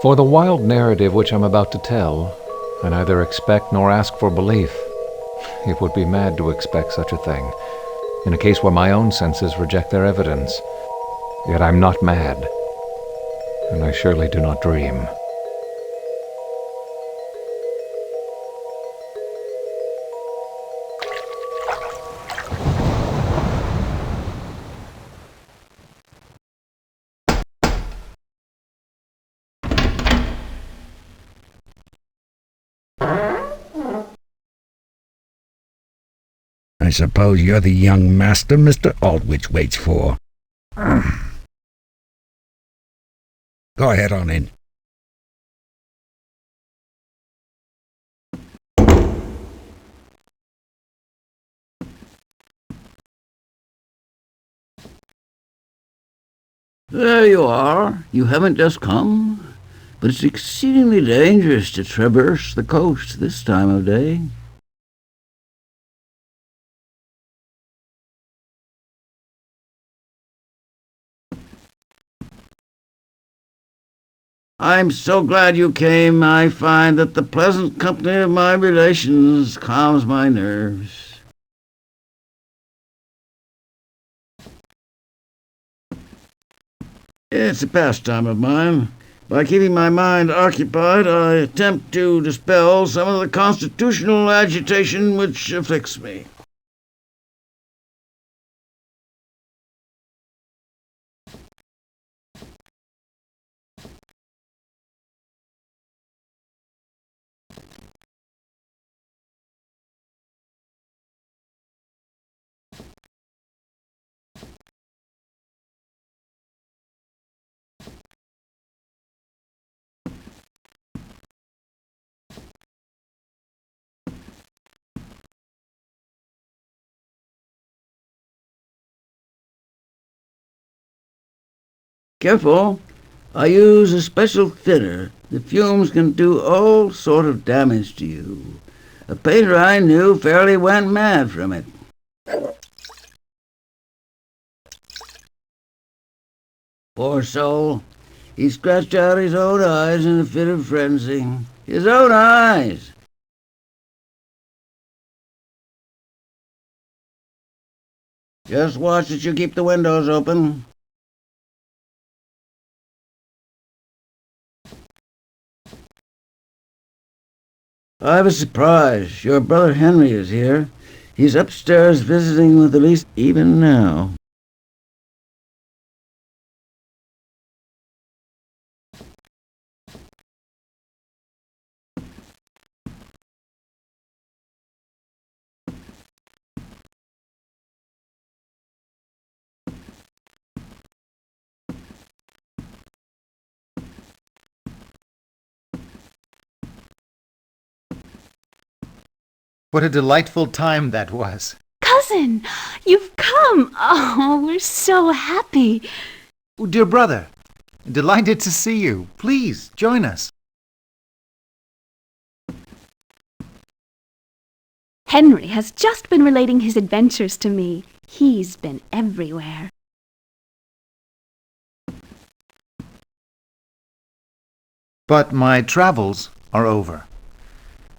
For the wild narrative which I'm about to tell, I neither expect nor ask for belief. It would be mad to expect such a thing, in a case where my own senses reject their evidence. Yet I'm not mad, and I surely do not dream. I suppose you're the young master Mr. Aldwych waits for. Go ahead on in. There you are. You haven't just come, but it's exceedingly dangerous to traverse the coast this time of day. I'm so glad you came. I find that the pleasant company of my relations calms my nerves. It's a pastime of mine. By keeping my mind occupied, I attempt to dispel some of the constitutional agitation which afflicts me. Careful. I use a special thinner. The fumes can do all sort of damage to you. A painter I knew fairly went mad from it. Poor soul. He scratched out his own eyes in a fit of frenzy. His own eyes! Just watch that you keep the windows open. I have a surprise. Your brother Henry is here. He's upstairs visiting with Elise even now. What a delightful time that was. Cousin, you've come. Oh, we're so happy. Oh, dear brother, delighted to see you. Please, join us. Henry has just been relating his adventures to me. He's been everywhere. But my travels are over.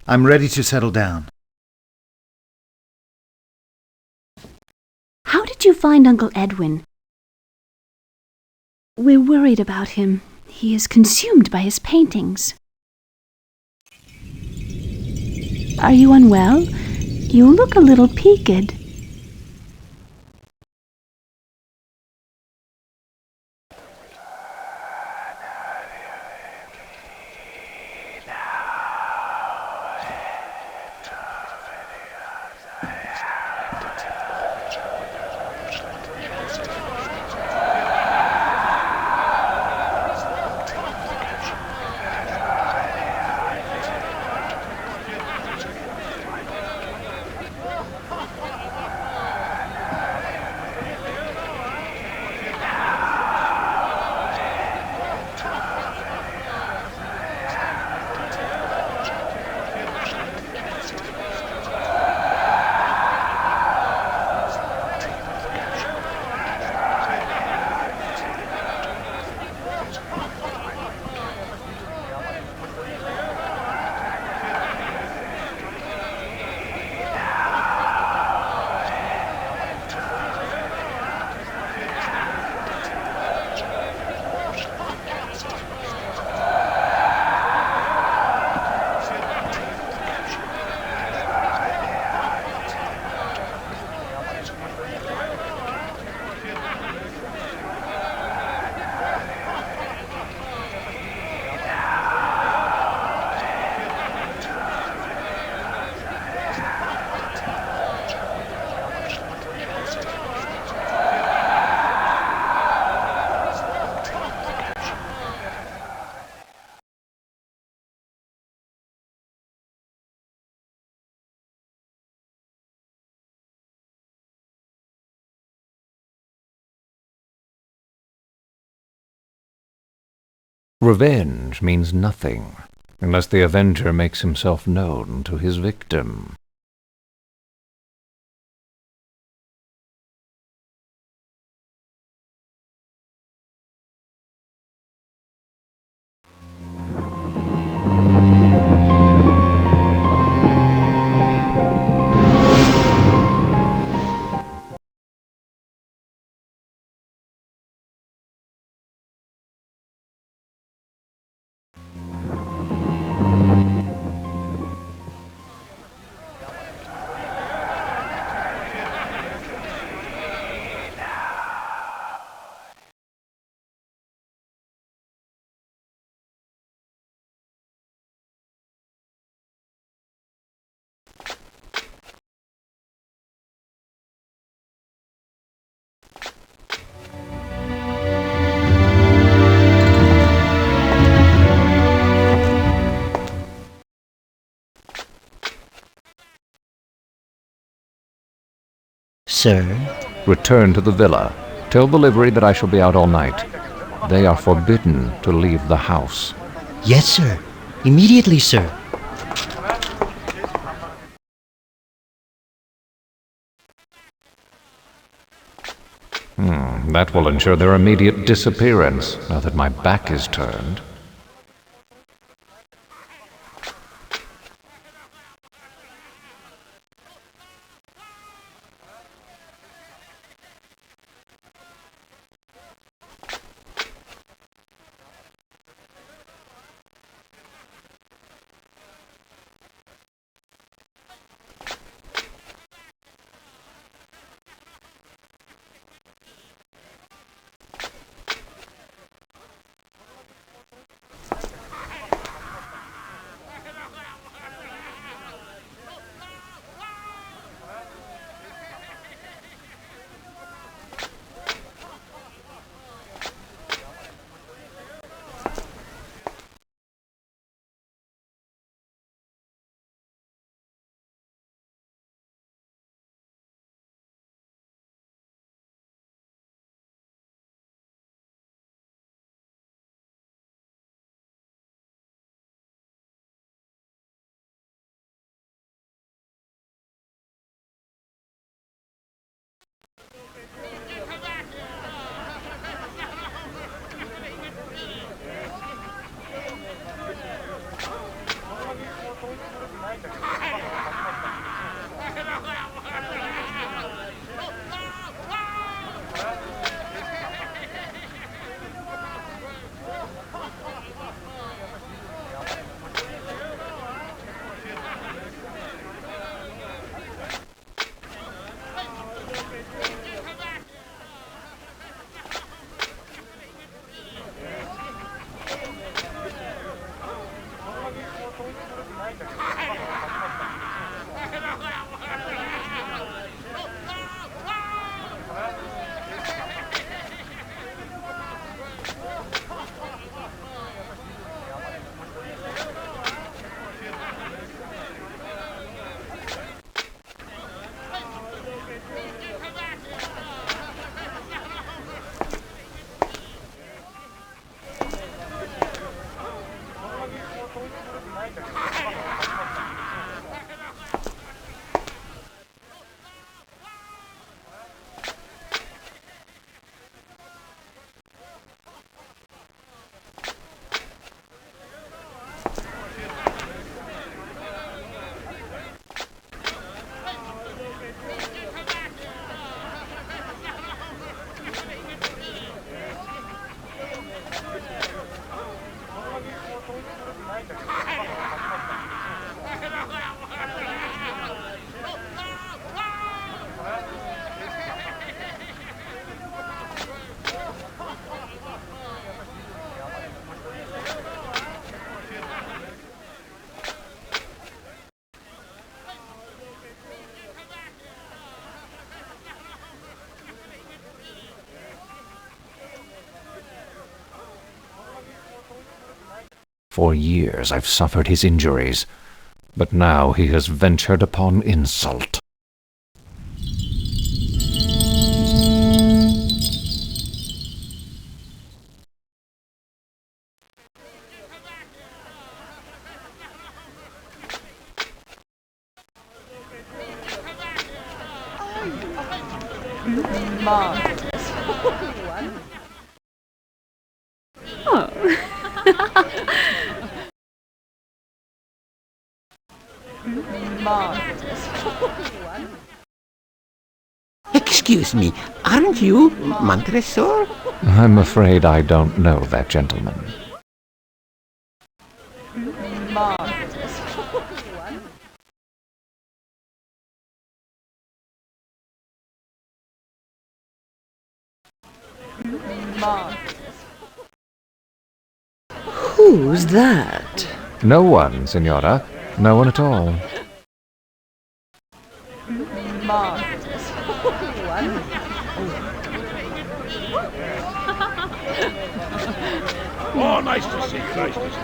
I'm ready to settle down. How did you find Uncle Edwin? We're worried about him. He is consumed by his paintings. Are you unwell? You look a little peaked. Revenge means nothing unless the avenger makes himself known to his victim. Sir? Return to the villa. Tell the livery that I shall be out all night. They are forbidden to leave the house. Yes, sir. Immediately, sir. That will ensure their immediate disappearance, now that my back is turned. For years I've suffered his injuries, but now he has ventured upon insult. Oh. Excuse me, aren't you Montresor? I'm afraid I don't know that gentleman. Who's that? No one, Signora. No one at all. Oh, nice to see you. Nice to see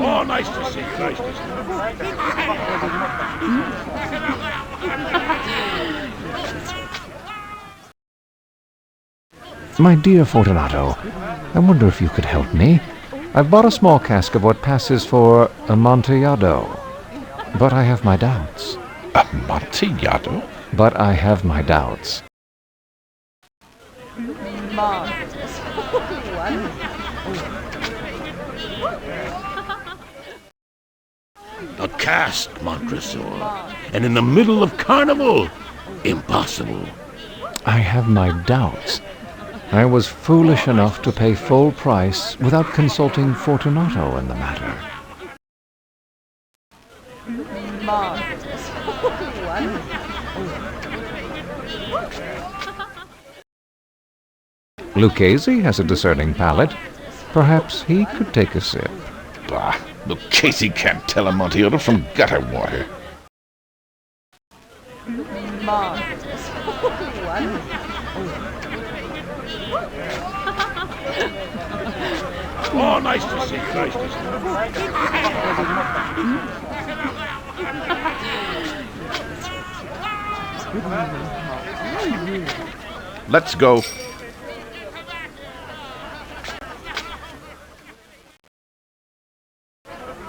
Oh, nice to see you. Nice to see you. My dear Fortunato, I wonder if you could help me. I've bought a small cask of what passes for Amontillado, but I have my doubts. Amontillado? But I have my doubts. A cask, Montresor. And in the middle of carnival? Impossible. I have my doubts. I was foolish enough to pay full price without consulting Fortunato in the matter. Lucchese has a discerning palate. Perhaps he could take a sip. Bah, Lucchese can't tell Amontillado from gutter water. Oh, nice to see you. Nice to see you. Let's go.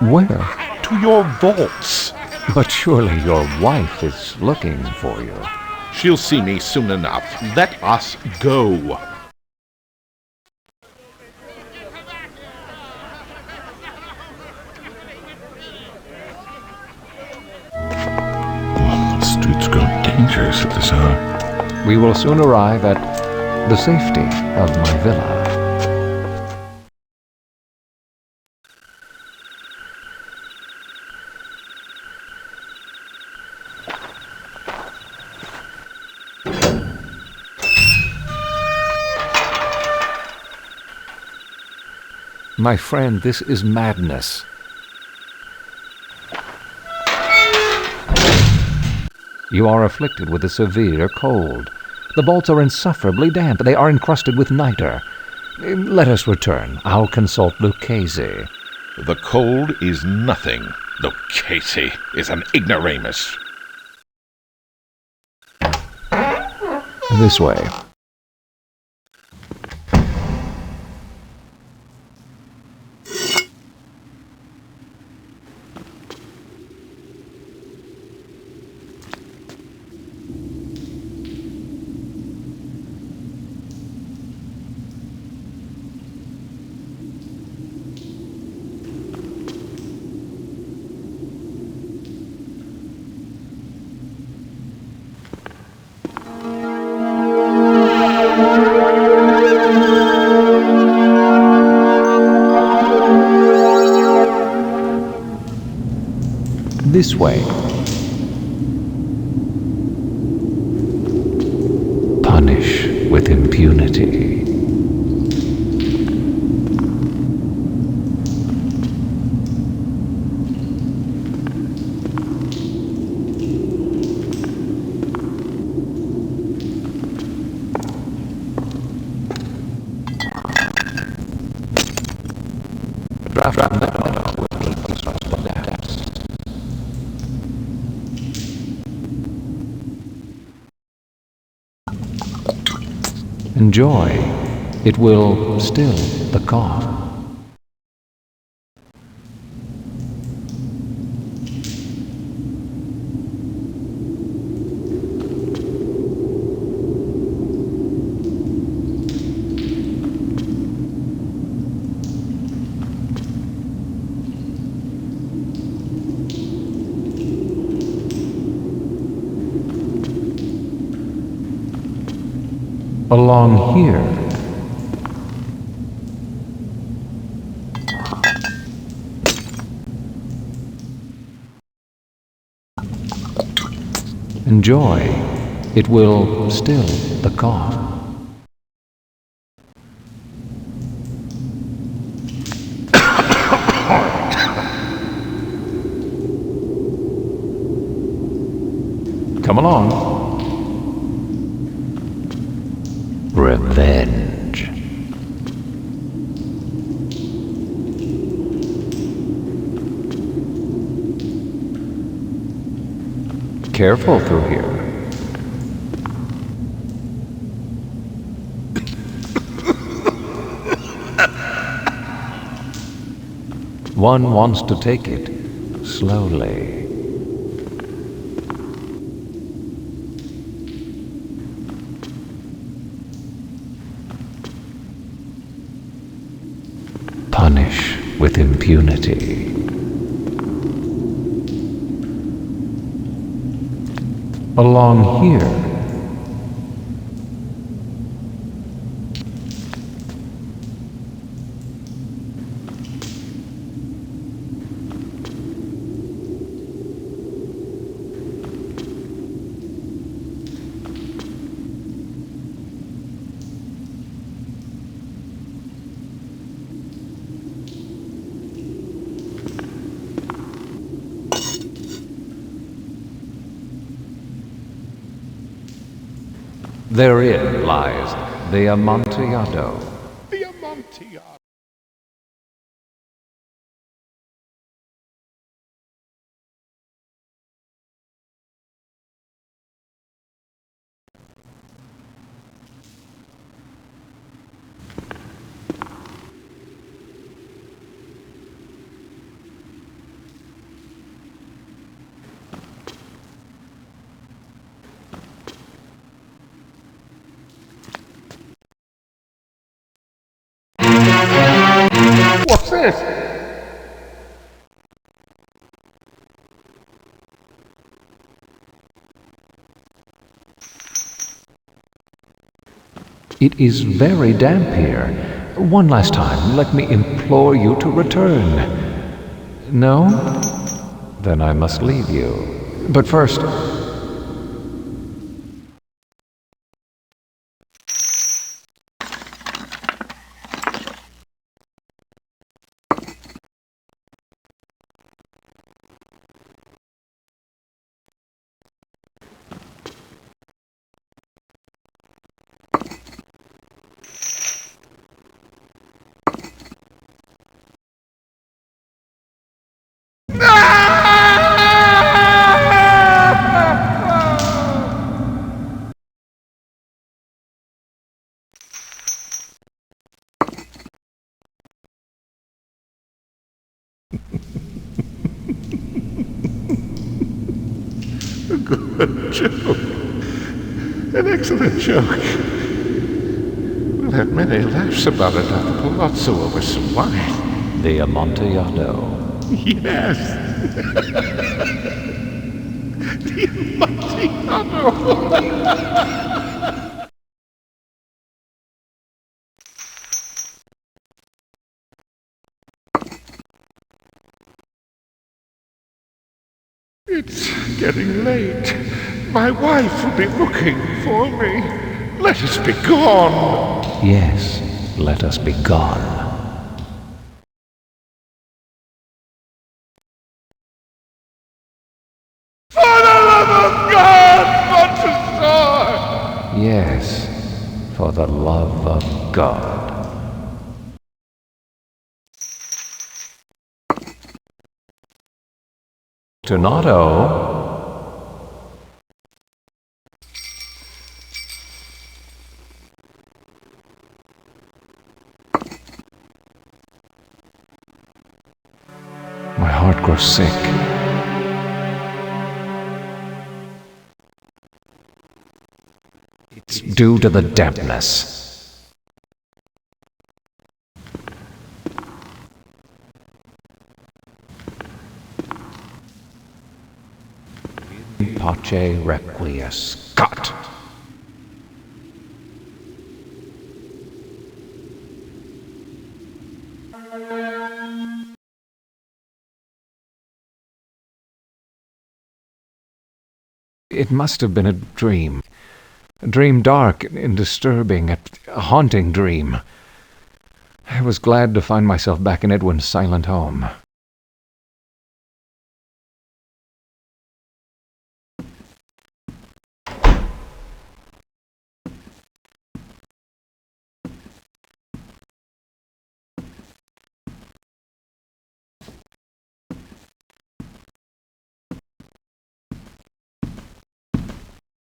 Where? To your vaults. But surely your wife is looking for you. She'll see me soon enough. Let us go. The streets grow dangerous at this hour. We will soon arrive at the safety of my villa. My friend, this is madness. You are afflicted with a severe cold. The vaults are insufferably damp. They are encrusted with niter. Let us return. I'll consult Lucchese. The cold is nothing. Lucchese is an ignoramus. This way. This way. Punish with impunity. Enjoy. It will still the cough. Along here. Enjoy. It will still the cough. Come along. Revenge. Careful through here. One wants to take it slowly. Punish with impunity. Along here. Therein lies the Amontillado. The Amontillado. What's this? It is very damp here. One last time, let me implore you to return. No? Then I must leave you. But first, Good joke. An excellent joke. We'll have many laughs about it at the palazzo over some wine. the Amontillado. Yes. The Amontillado. It's getting late. My wife will be looking for me. Let us be gone. Yes, let us be gone. For the love of God, Montresor! Yes, for the love of God. Fortunato. My heart grows sick. It's due to the dampness. Pace requiescat. It must have been a dream. A dream dark and disturbing, a haunting dream. I was glad to find myself back in Edwin's silent home.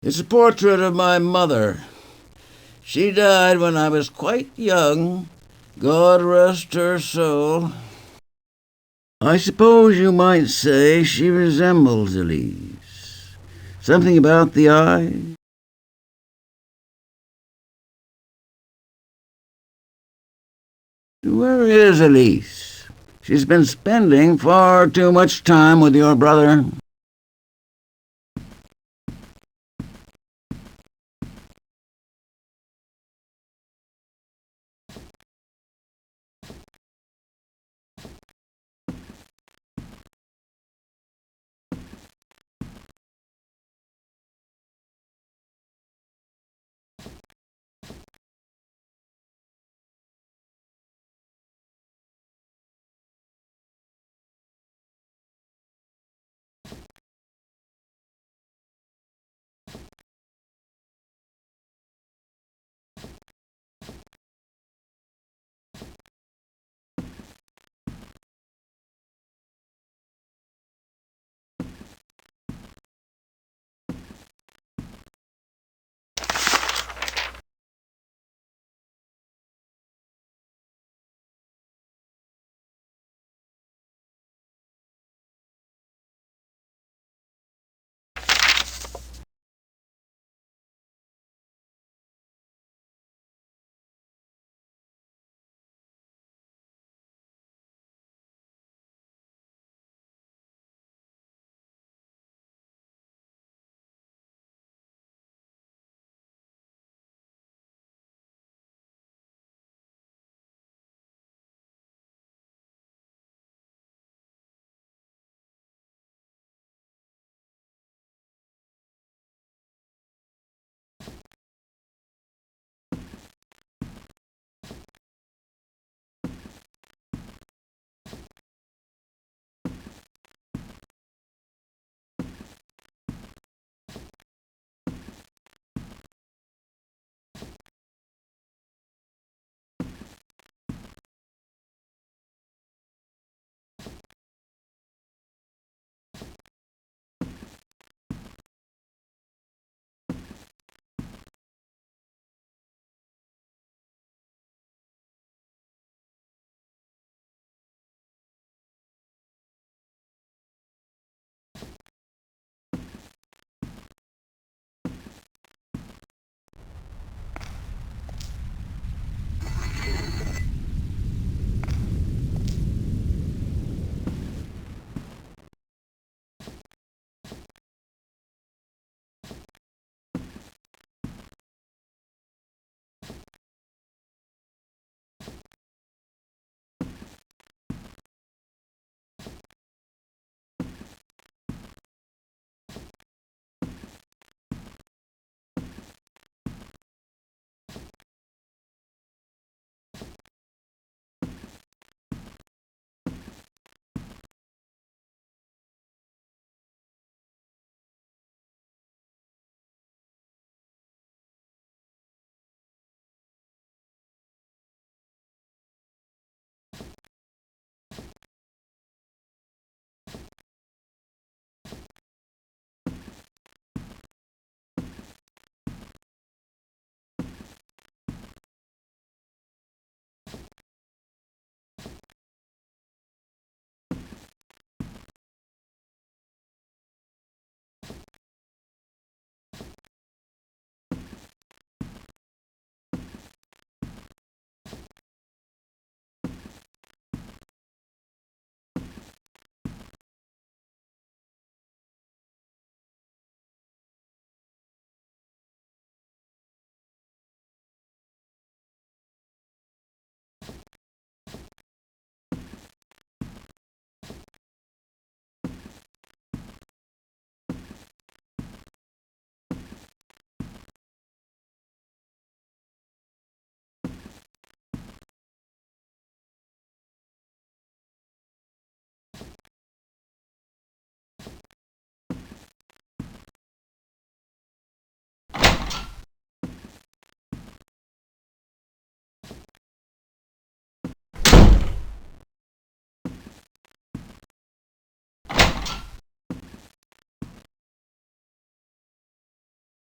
It's a portrait of my mother. She died when I was quite young. God rest her soul. I suppose you might say she resembles Elise. Something about the eye. Where is Elise? She's been spending far too much time with your brother.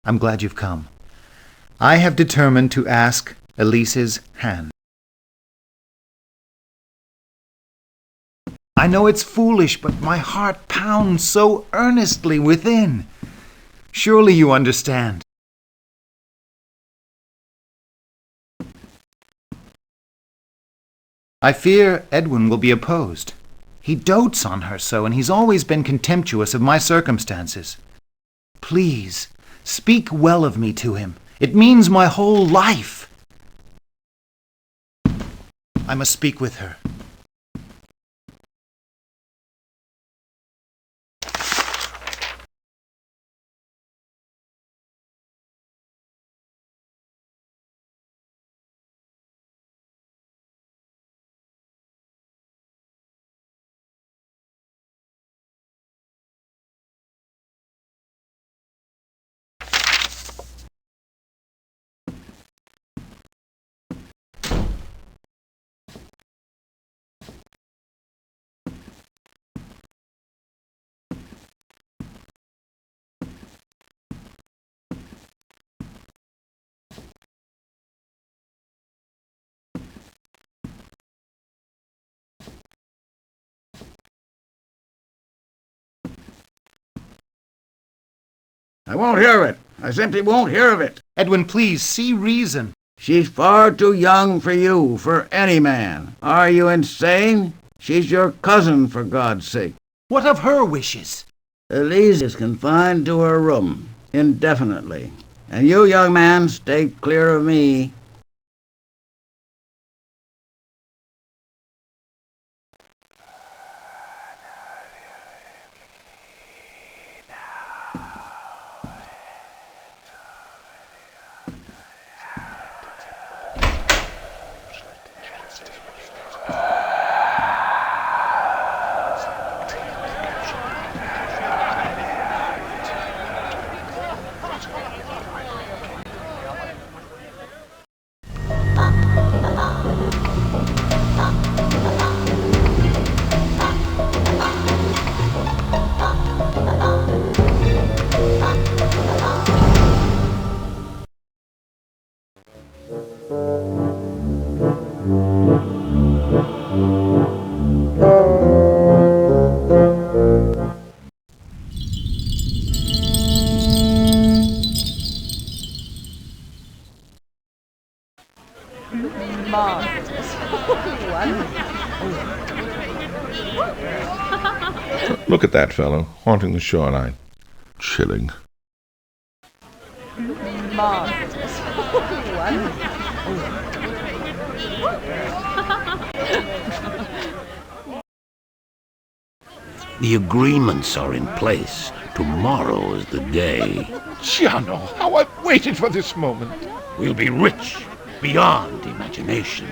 I'm glad you've come. I have determined to ask Elise's hand. I know it's foolish, but my heart pounds so earnestly within. Surely you understand. I fear Edwin will be opposed. He dotes on her so, and he's always been contemptuous of my circumstances. Please, speak well of me to him. It means my whole life. I must speak with her. I won't hear of it. I simply won't hear of it. Edwin, please, see reason. She's far too young for you, for any man. Are you insane? She's your cousin, for God's sake. What of her wishes? Elise is confined to her room, indefinitely. And you, young man, stay clear of me. Look at that fellow, haunting the shoreline. Chilling. The agreements are in place. Tomorrow is the day. Giano, how I've waited for this moment. We'll be rich beyond imagination.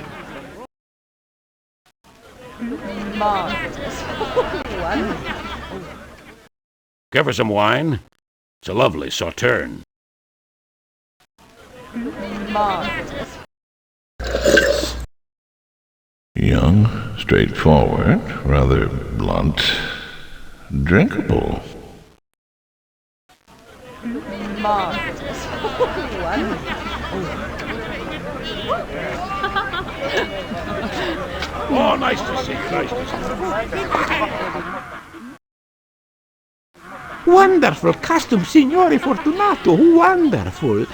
Care for some wine? It's a lovely sauterne. Young, straightforward, rather blunt, drinkable. Oh, nice to see you, nice to see you. Wonderful costume, Signore Fortunato, wonderful.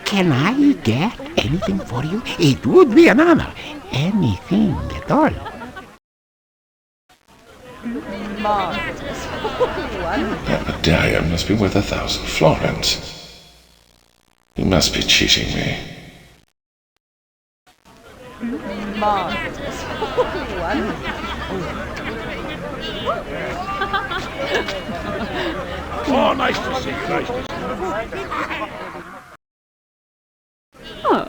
Can I get anything for you? It would be an honor. Anything at all. That medallion must be worth 1,000 florins. You must be cheating me. Oh, nice to see you, nice to see you. Oh.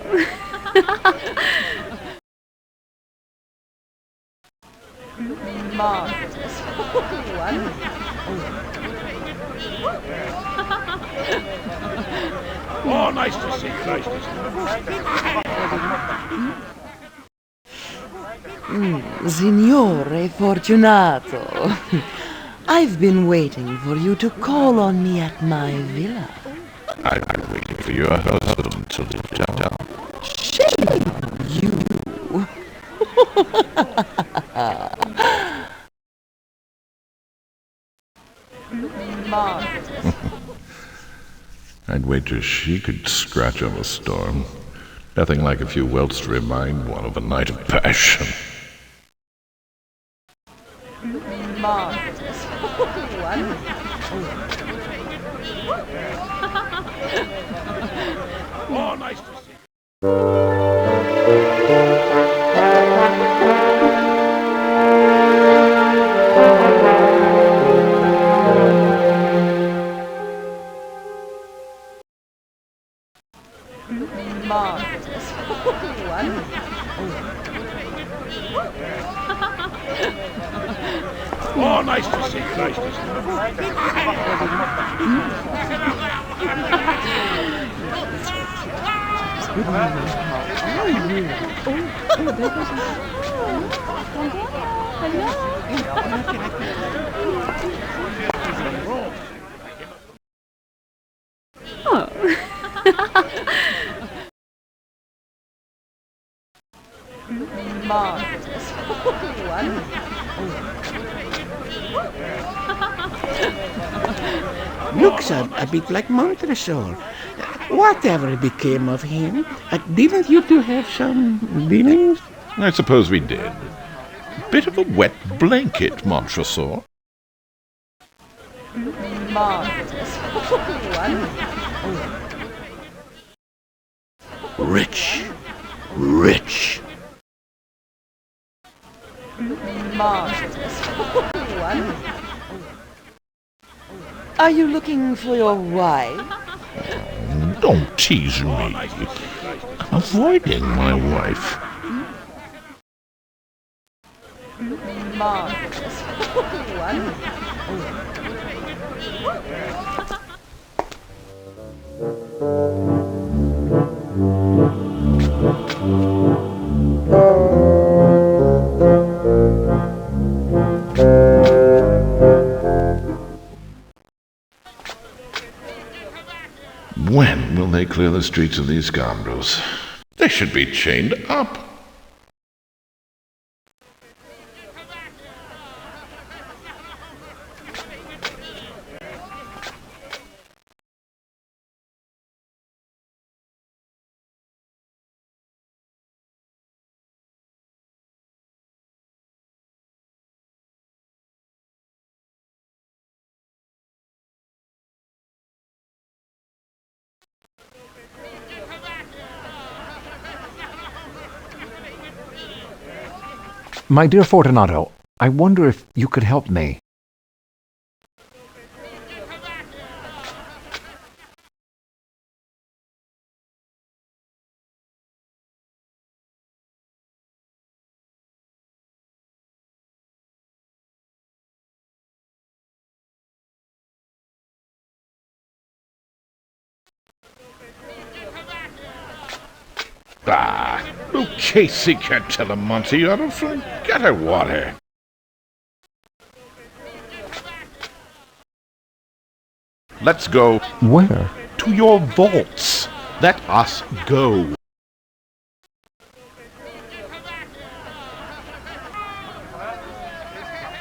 Oh, nice to see you, nice to see you. Signore Fortunato, I've been waiting for you to call on me at my villa. I've been waiting for your husband to leave town. Shame you! I'd wager she could scratch up a storm. Nothing like a few welts to remind one of a night of passion. Oh, nice to see. Oh, nice to see you. Nice to see Looks a bit like Montresor. Whatever became of him? Didn't you two have some dealings? I suppose we did. Bit of a wet blanket, Montresor. Rich. Rich. Are you looking for your wife? Don't tease me. I'm avoiding my wife. When will they clear the streets of these scoundrels? They should be chained up. My dear Fortunato, I wonder if you could help me. Bah! Lucchese can't tell Amontillado from gutter water. Let's go. Where? To your vaults. Let us go.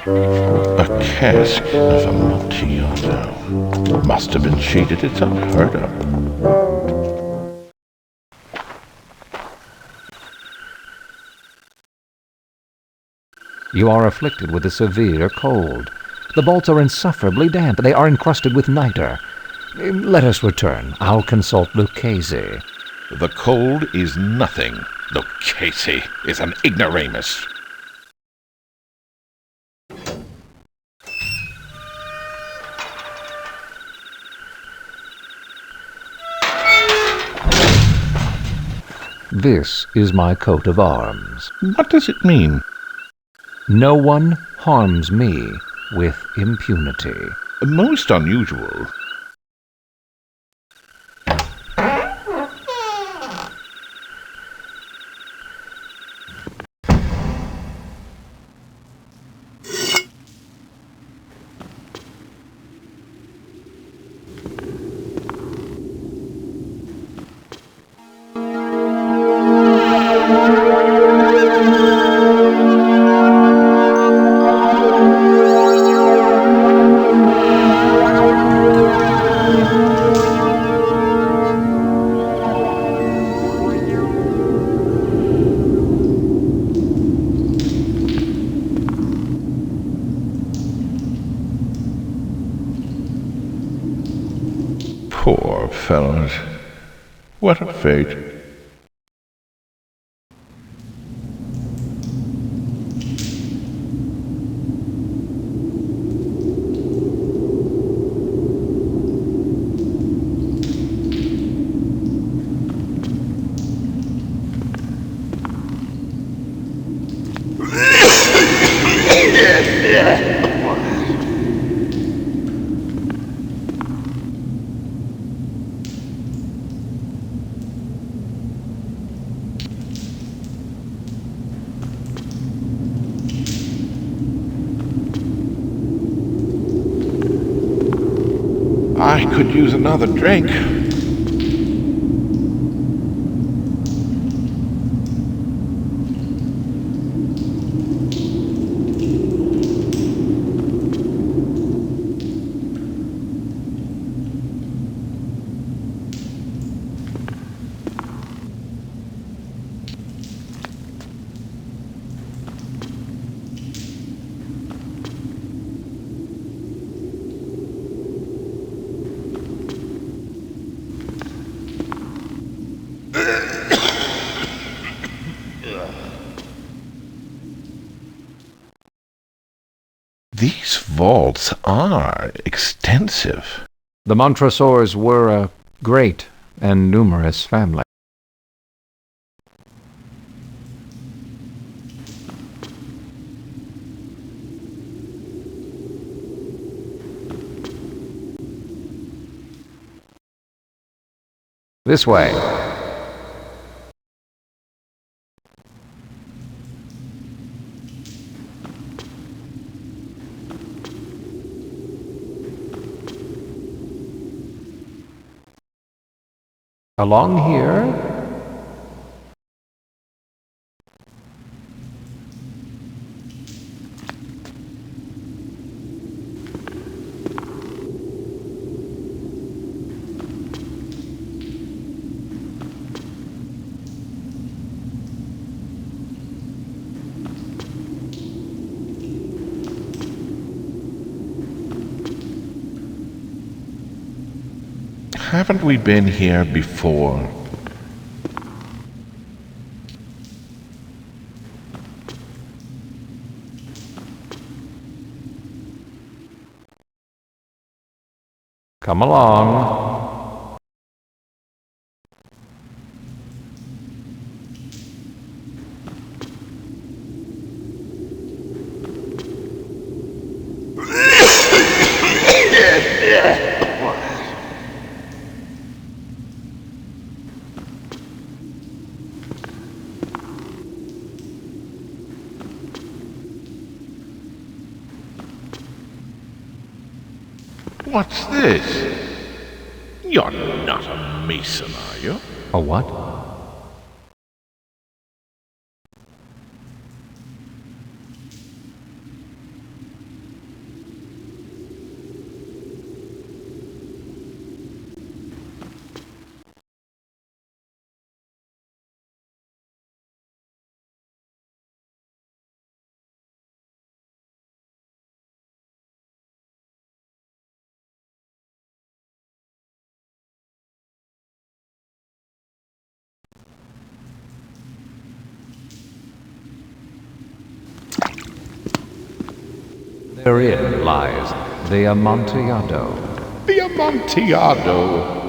A cask of Amontillado. Must have been cheated. It's unheard of. You are afflicted with a severe cold. The vaults are insufferably damp. They are encrusted with nitre. Let us return. I'll consult Lucchese. The cold is nothing. Lucchese is an ignoramus. This is my coat of arms. What does it mean? No one harms me with impunity. Most unusual. Poor fellows. What a fate. I could use another drink. These vaults are extensive. The Montresors were a great and numerous family. This way. Along here? Haven't we been here before? Come along. What's this? You're not a mason, are you? A what? Therein lies the Amontillado. The Amontillado.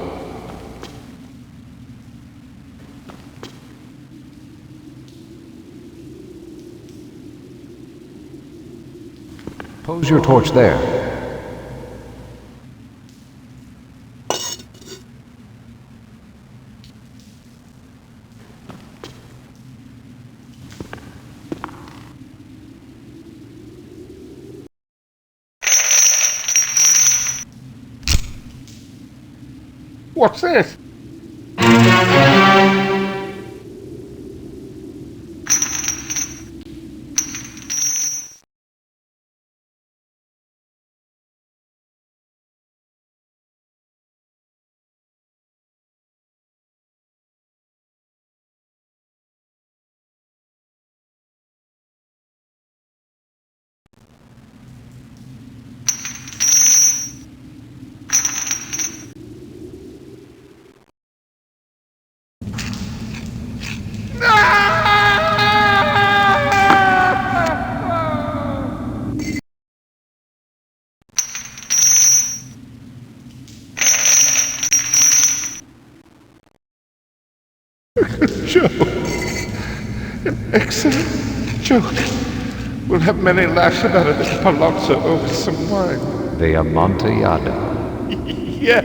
Pose your torch there. What's this? Joke. An excellent joke. We'll have many laughs about it at Palazzo over some wine. The Amontillado. Yes.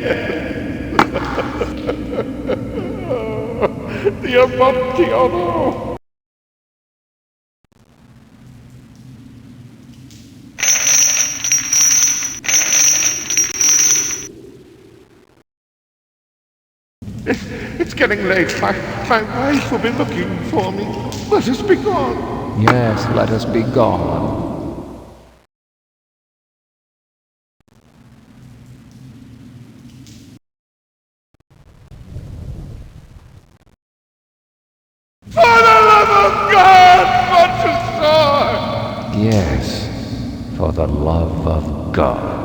The Amontillado. It's getting late. My wife will be looking for me. Let us be gone. Yes, let us be gone. For the love of God, Montresor! Yes, for the love of God.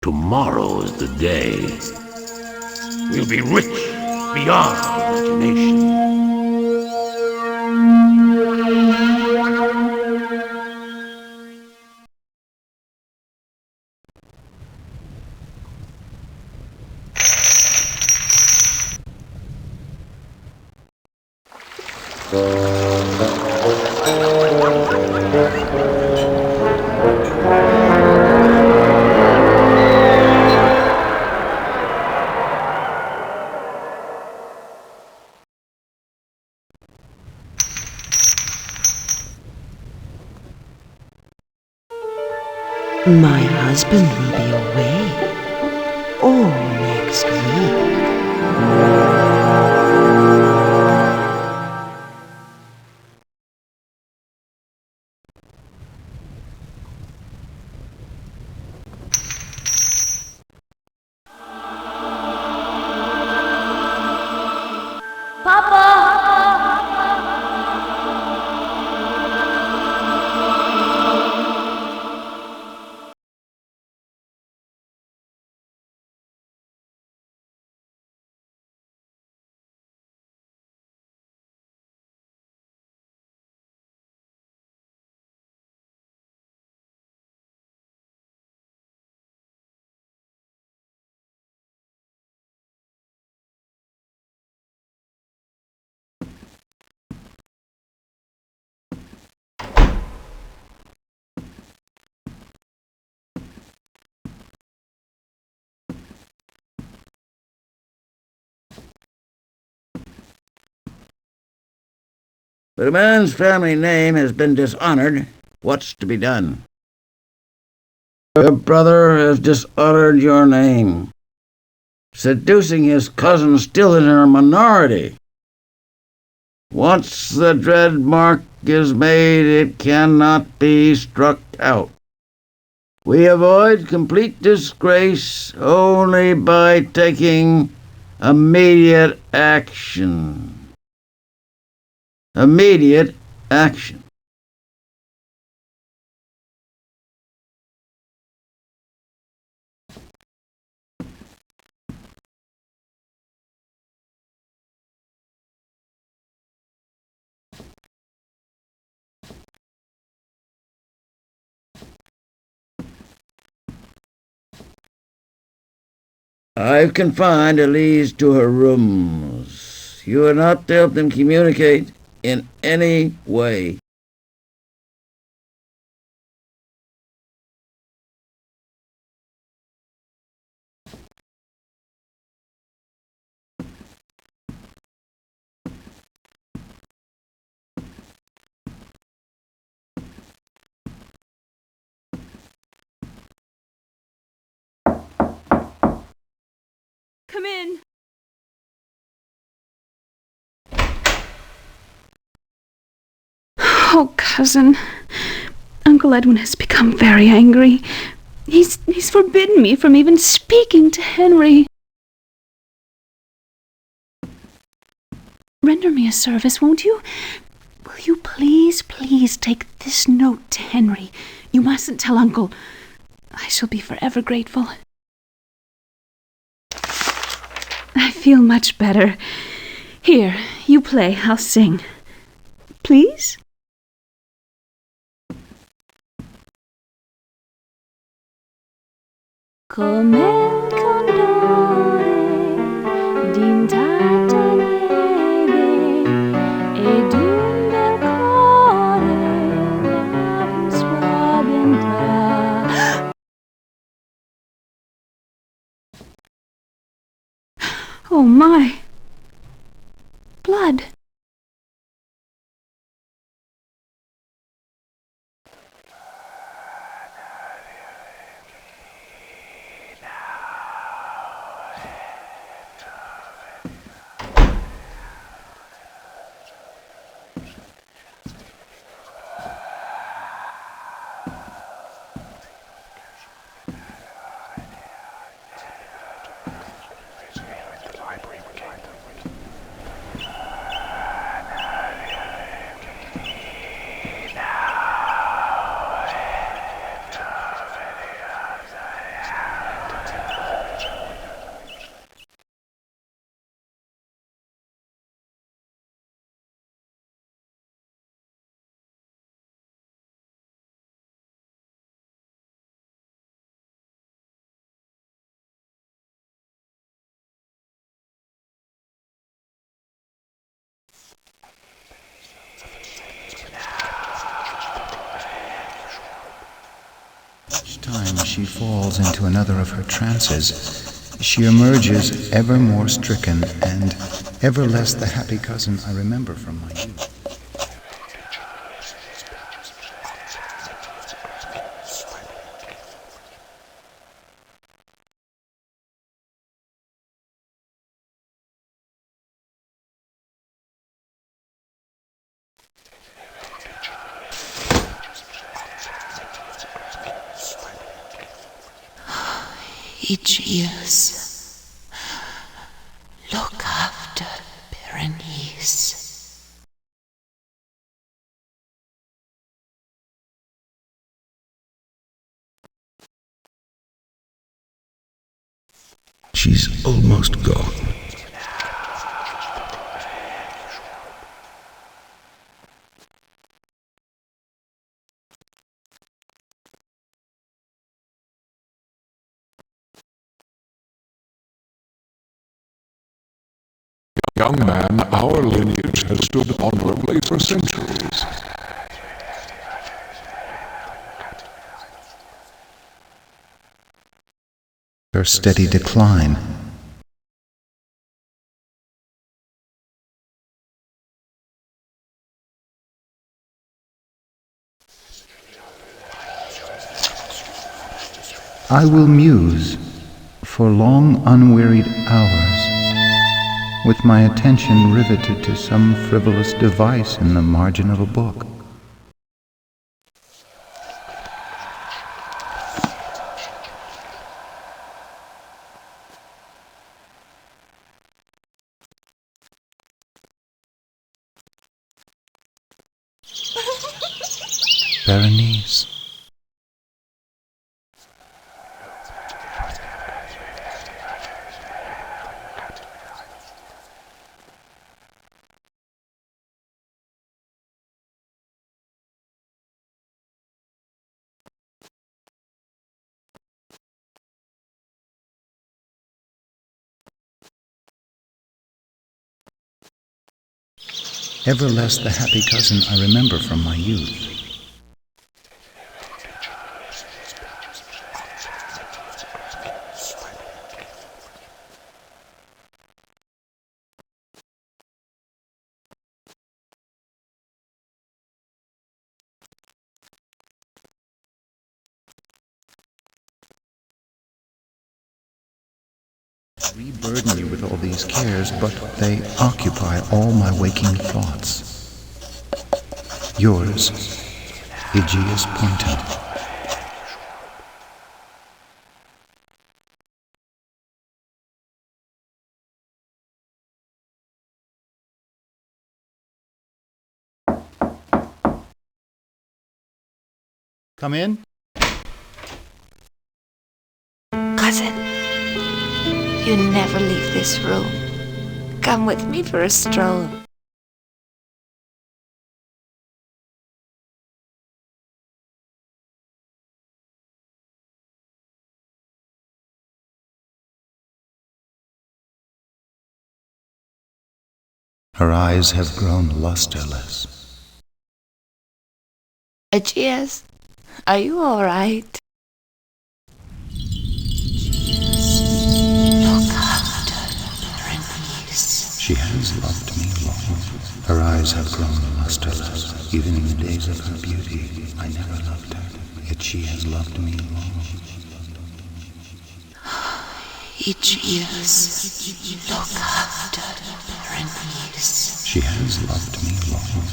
Tomorrow is the day. We'll be rich beyond imagination. My husband will be away all next week. But a man's family name has been dishonored. What's to be done? Your brother has dishonored your name, seducing his cousin still in her minority. Once the dread mark is made, it cannot be struck out. We avoid complete disgrace only by taking immediate action. Immediate action. I've confined Elise to her rooms. You are not to help them communicate in any way. Come in. Oh, cousin. Uncle Edwin has become very angry. He's forbidden me from even speaking to Henry. Render me a service, won't you? Will you please take this note to Henry? You mustn't tell Uncle. I shall be forever grateful. I feel much better. Here, you play, I'll sing. Please? come il condore d'intata nieve ed un bel cuore la spaventa. Oh my! Blood! Each time she falls into another of her trances, she emerges ever more stricken and ever less the happy cousin I remember from my youth. Egaeus, look after Berenice. She's almost gone. Young man, our lineage has stood honorably for centuries. Her steady decline. I will muse for long unwearied hours, with my attention riveted to some frivolous device in the margin of a book. Berenice. Ever less the happy cousin I remember from my youth. We burden you with all these cares, but they occupy all my waking thoughts. Yours, Egaeus Poynton. Come in. Cousin, you never leave this room. Come with me for a stroll. Her eyes have grown lusterless. Egaeus, are you all right? Look after Berenice. She has loved me long. Her eyes have grown lusterless. Even in the days of her beauty, I never loved her. Yet she has loved me long. Egaeus, look after Berenice. She has loved me long.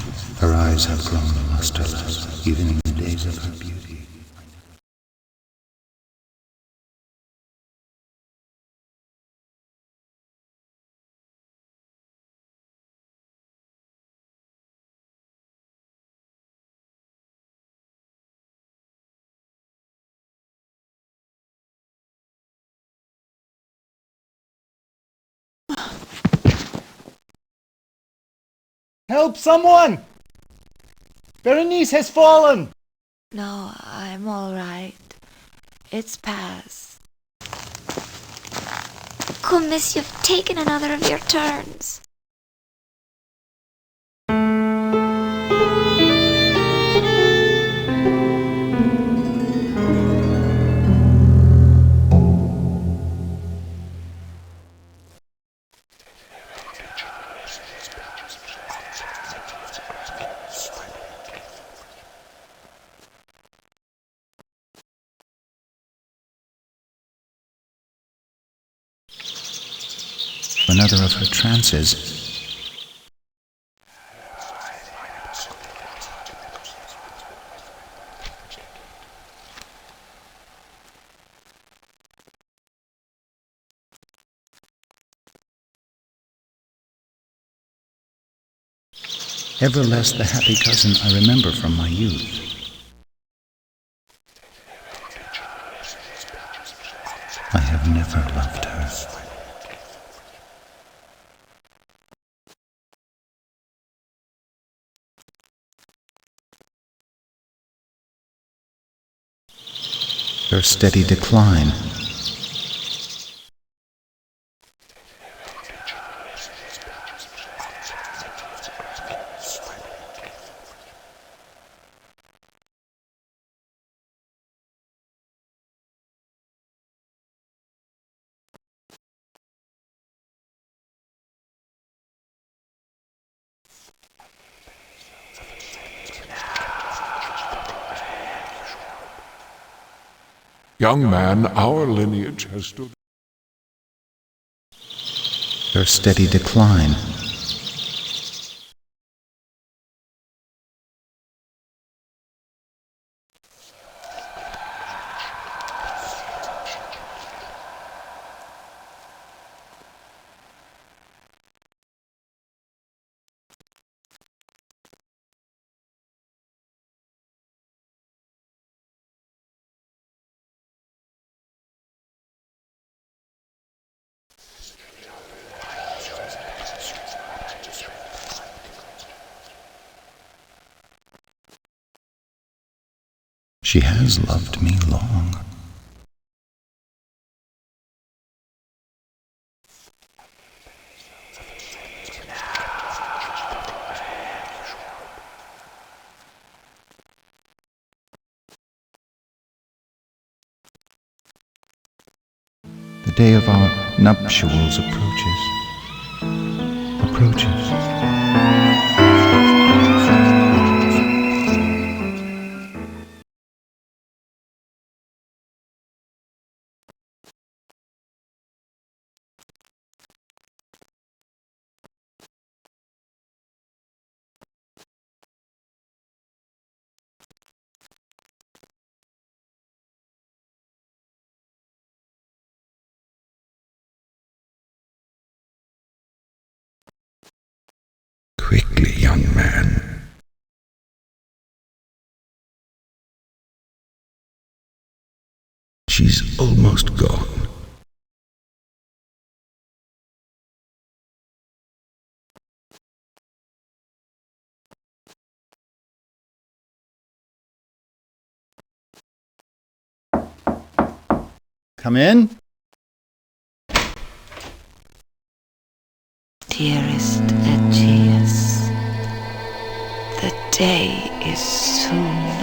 Her eyes have grown lusterless. Even in the days of her beauty. Help someone! Berenice has fallen! No, I'm all right. It's past. Come, miss, you've taken another of your turns. Another of her trances. Ever less the happy cousin I remember from my youth. I have never loved her. Her steady decline. Young man, our lineage has stood. Her steady decline. She has loved me long. The day of our nuptials approaches. Quickly, young man. She's almost gone. Come in. Dearest Egaeus. The day is soon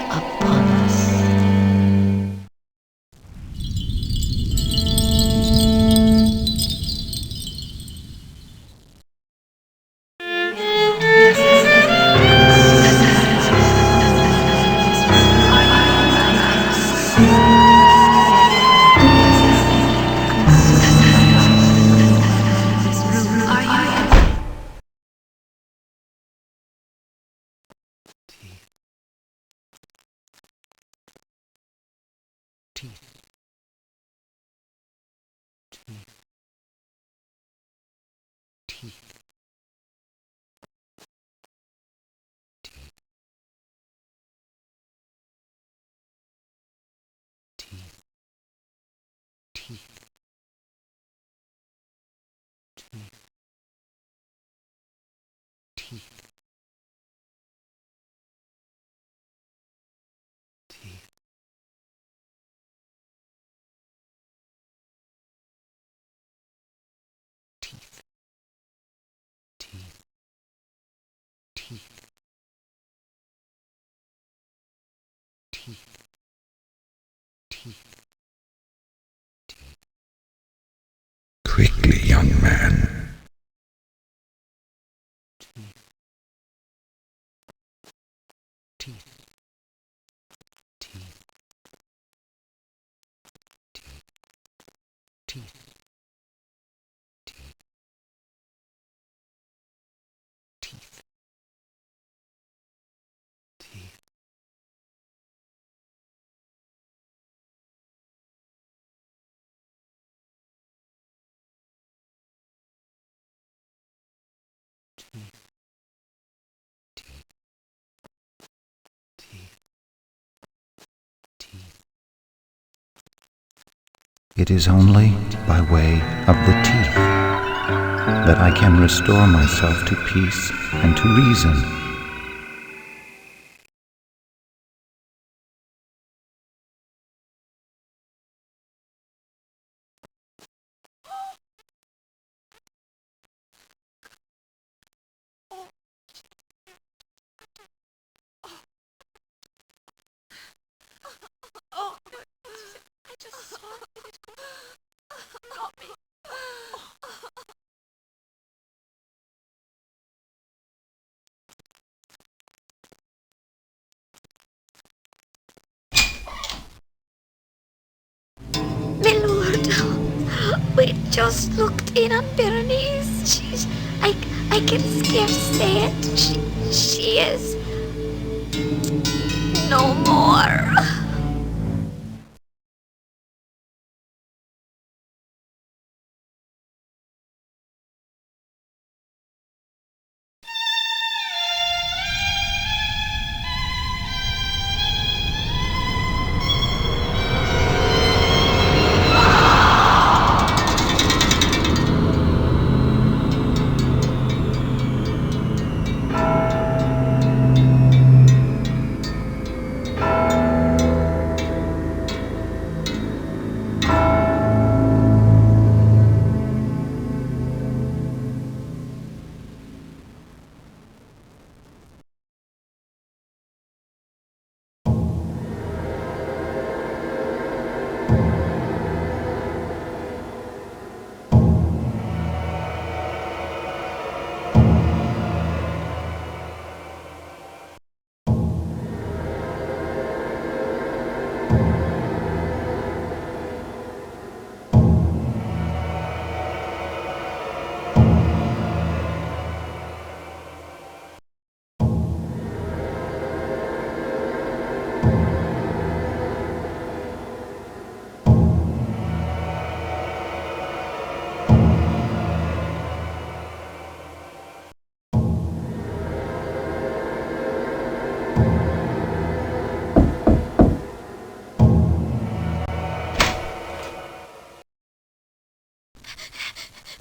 upon us. Quickly, young man. It is only by way of the teeth that I can restore myself to peace and to reason. My lord, we just looked in on Berenice. I can scarce say it. She is no more.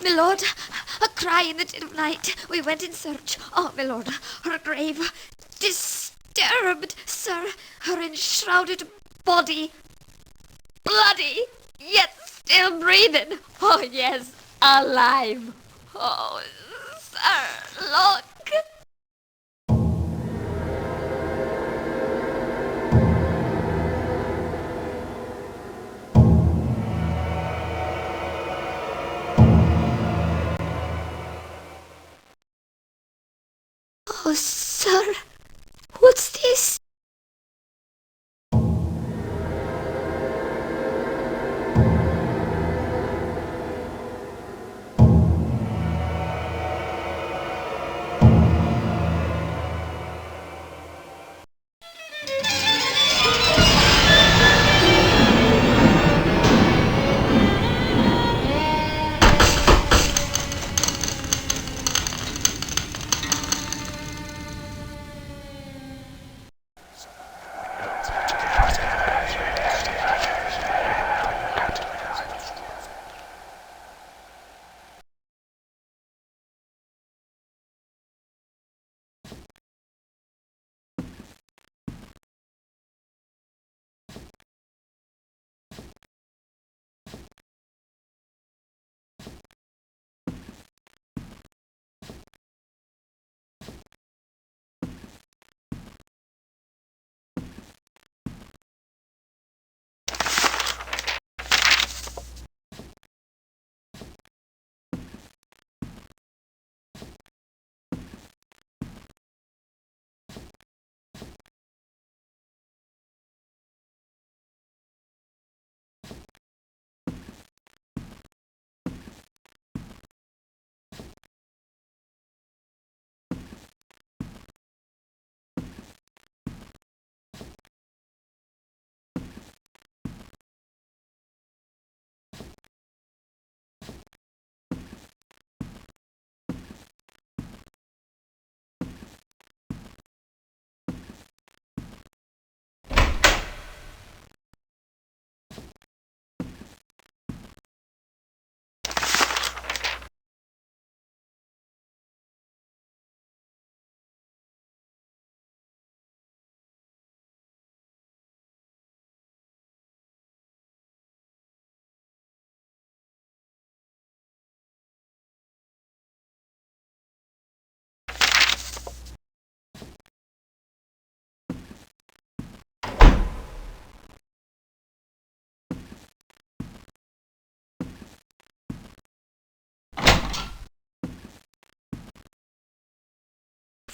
My lord, a cry in the dead of night. We went in search. Oh, my lord, her grave disturbed, sir. Her enshrouded body, bloody, yet still breathing. Oh, yes, alive. Oh, sir, look. Sir, what's this?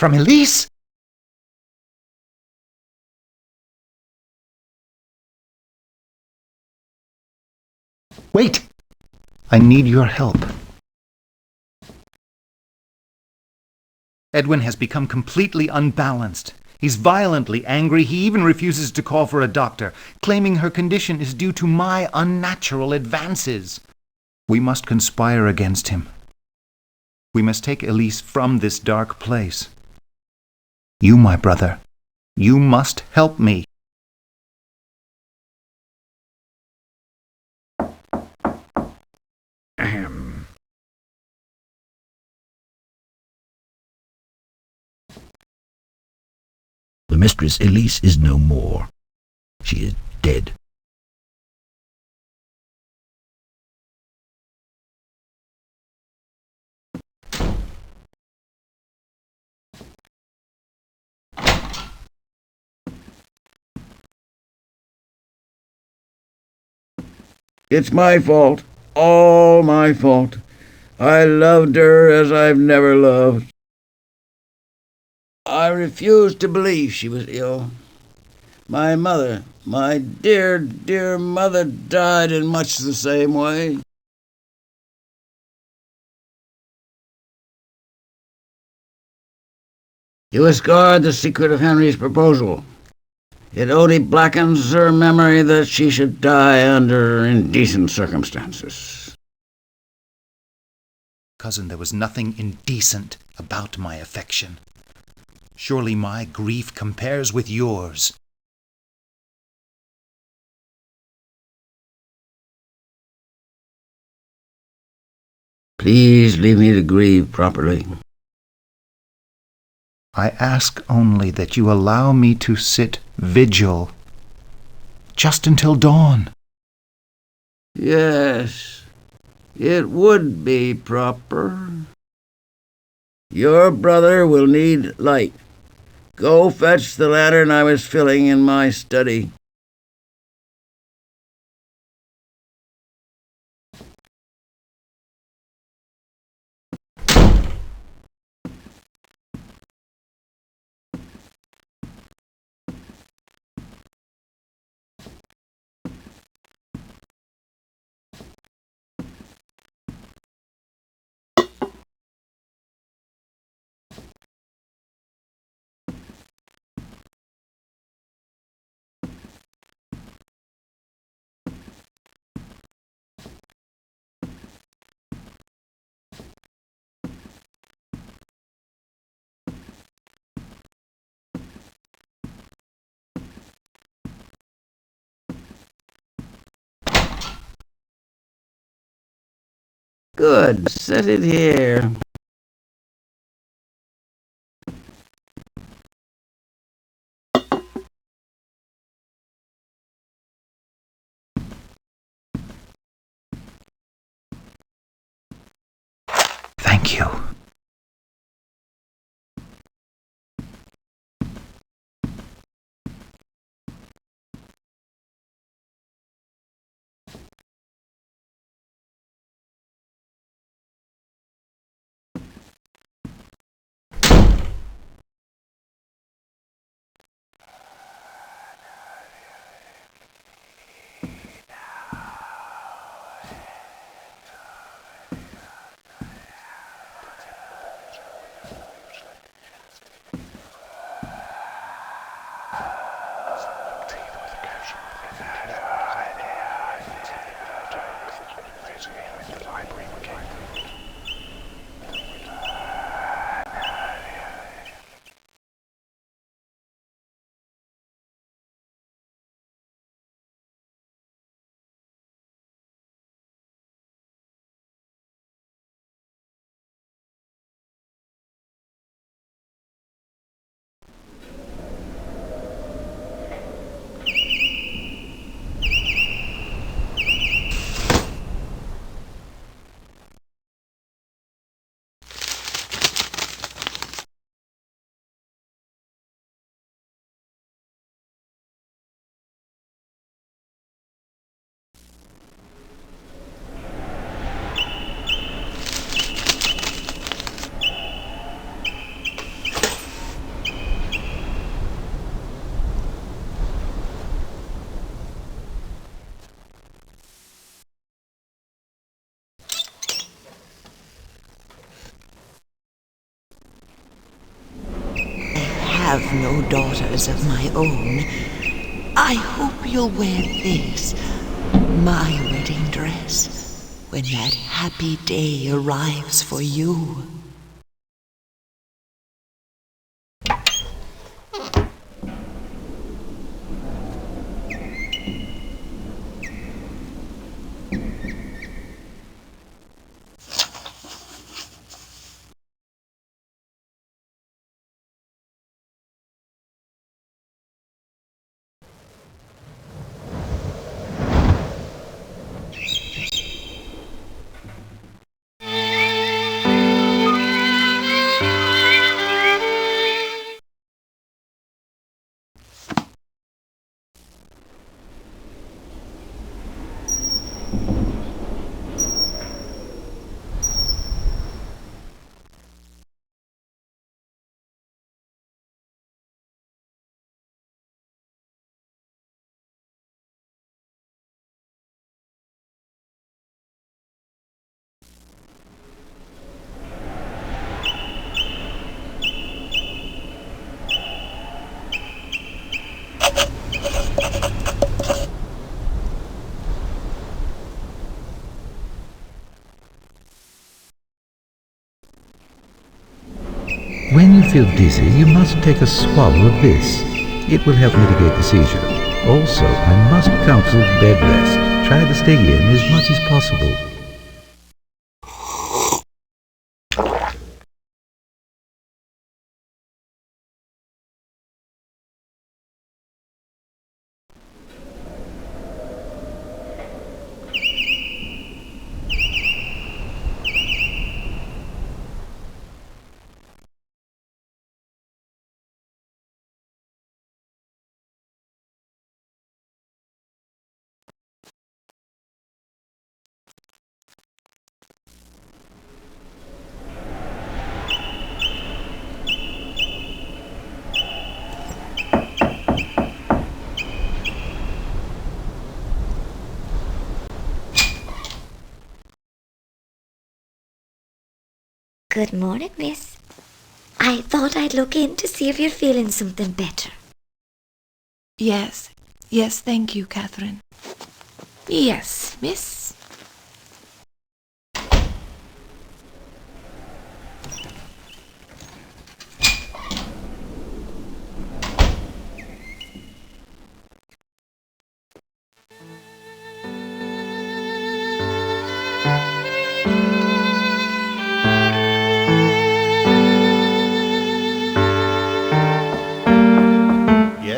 From Elise? Wait! I need your help. Edwin has become completely unbalanced. He's violently angry. He even refuses to call for a doctor, claiming her condition is due to my unnatural advances. We must conspire against him. We must take Elise from this dark place. You, my brother, you must help me. Ahem. The Mistress Elise is no more. She is dead. It's my fault. All my fault. I loved her as I've never loved. I refused to believe she was ill. My mother, my dear, dear mother, died in much the same way. You discard the secret of Henry's proposal. It only blackens her memory that she should die under indecent circumstances. Cousin, there was nothing indecent about my affection. Surely my grief compares with yours. Please leave me to grieve properly. I ask only that you allow me to sit vigil, just until dawn. Yes, it would be proper. Your brother will need light. Go fetch the lantern I was filling in my study. Good. Set it here. Thank you. I have no daughters of my own. I hope you'll wear this, my wedding dress, when that happy day arrives for you. When you feel dizzy, you must take a swallow of this. It will help mitigate the seizure. Also, I must counsel bed rest. Try to stay in as much as possible. Good morning, miss. I thought I'd look in to see if you're feeling something better. Yes, thank you, Catherine. Yes, miss.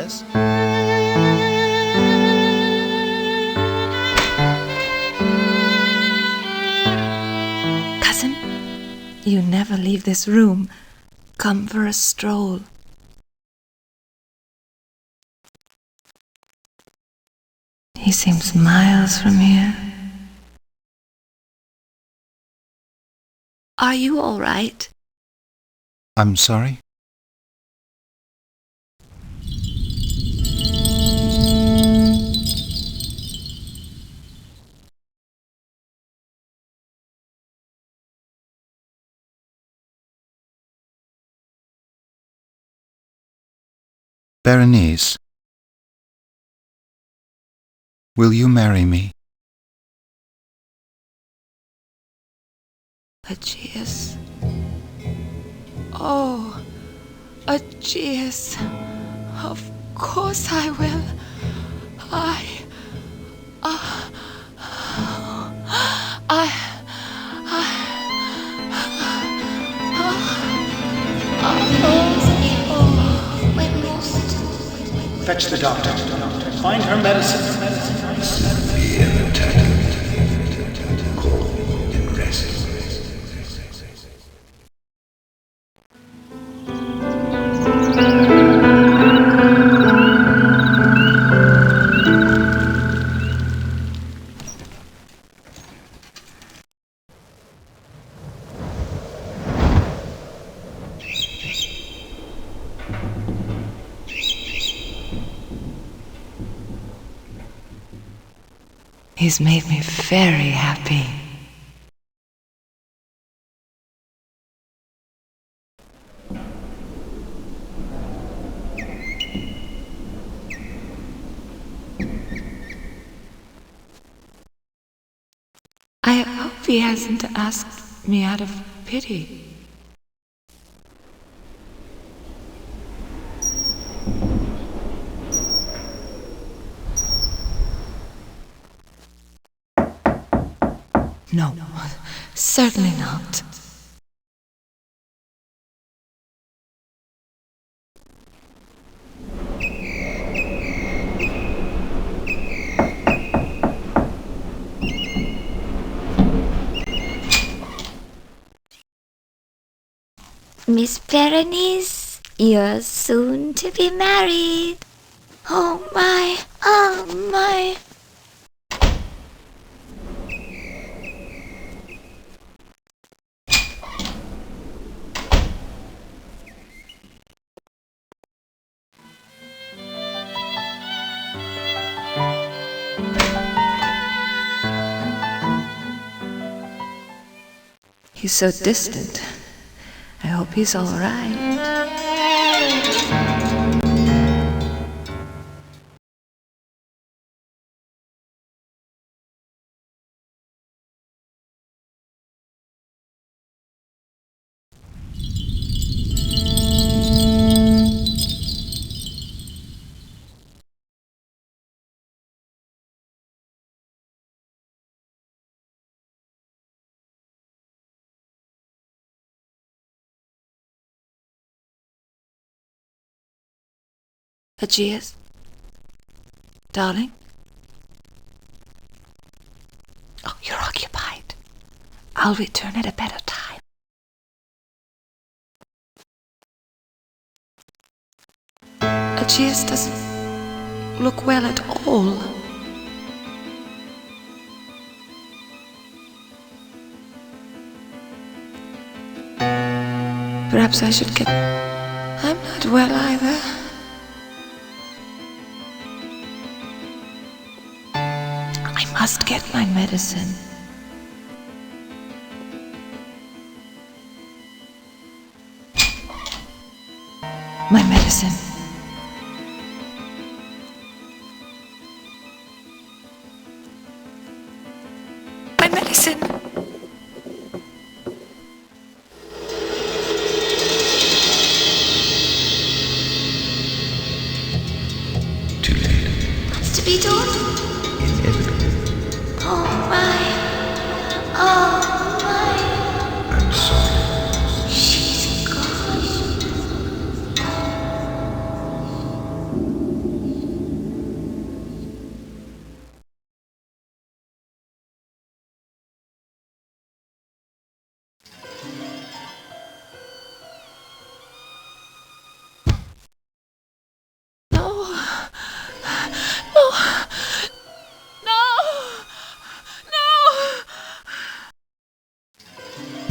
daughters. Cousin, you never leave this room. Come for a stroll. He seems miles from here. Are you all right? I'm sorry? Berenice, will you marry me? Egaeus. Oh, Egaeus. Of course I will. Fetch the doctor. Find her medicine. Be an attack. Cold and rest. He's made me very happy. I hope he hasn't asked me out of pity. No, certainly not. Miss Berenice, you're soon to be married. Oh my, oh my. He's so distant. I hope he's all right. Egaeus? Darling? Oh, you're occupied. I'll return at a better time. Egaeus doesn't look well at all. Perhaps I should get... I'm not well either. I must get my medicine. My medicine. My medicine. Too late. What's to be done? Inevitable. Oh my. Oh my. I'm sorry. She's gone.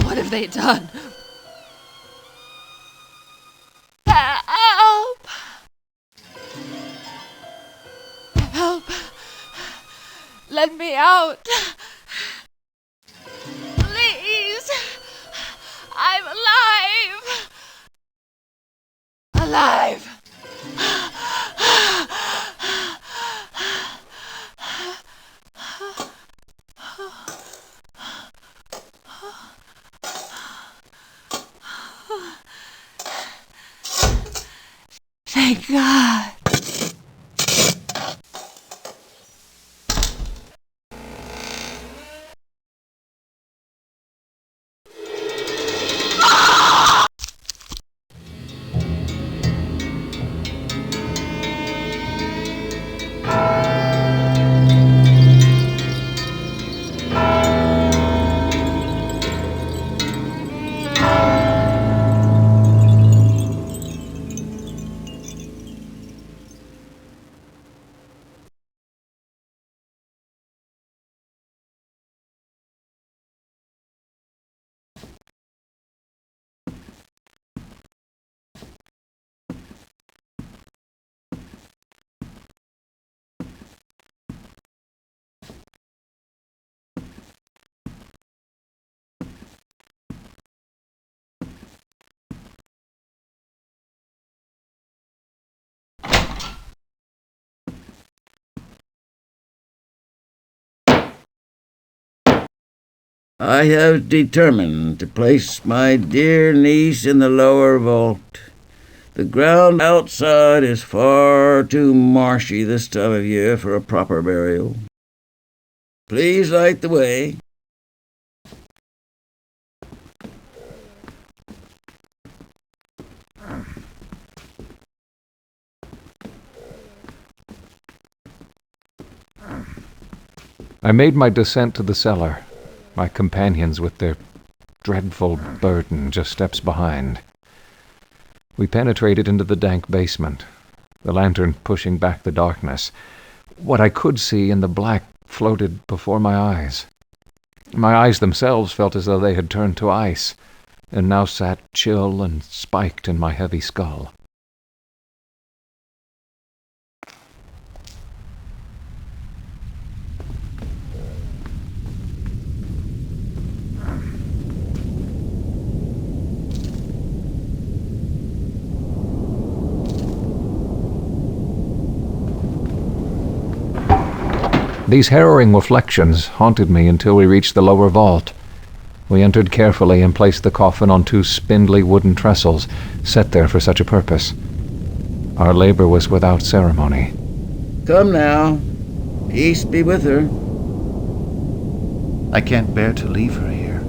What have they done? Help! Help! Let me out! Please! I'm alive! Alive! Thank God. I have determined to place my dear niece in the lower vault. The ground outside is far too marshy this time of year for a proper burial. Please light the way. I made my descent to the cellar, my companions with their dreadful burden just steps behind. We penetrated into the dank basement, the lantern pushing back the darkness. What I could see in the black floated before my eyes. My eyes themselves felt as though they had turned to ice, and now sat chill and spiked in my heavy skull. These harrowing reflections haunted me until we reached the lower vault. We entered carefully and placed the coffin on two spindly wooden trestles, set there for such a purpose. Our labor was without ceremony. Come now. Peace be with her. I can't bear to leave her here,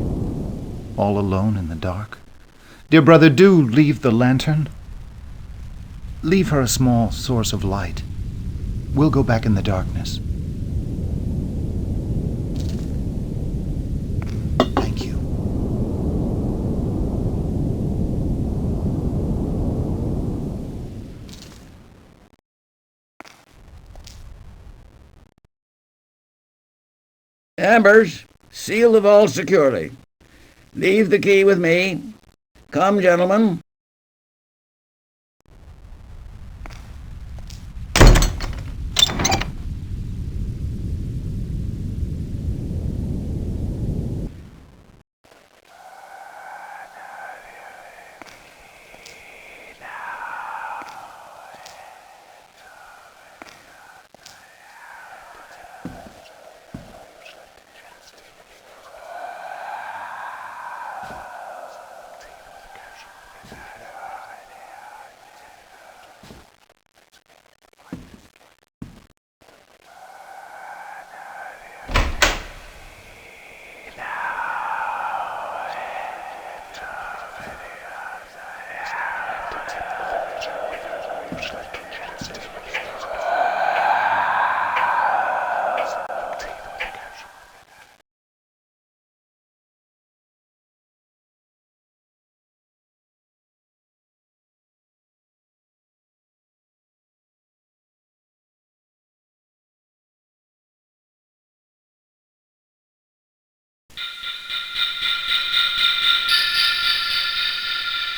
all alone in the dark. Dear brother, do leave the lantern. Leave her a small source of light. We'll go back in the darkness. Thank you. Ambers, seal the vault securely. Leave the key with me. Come, gentlemen.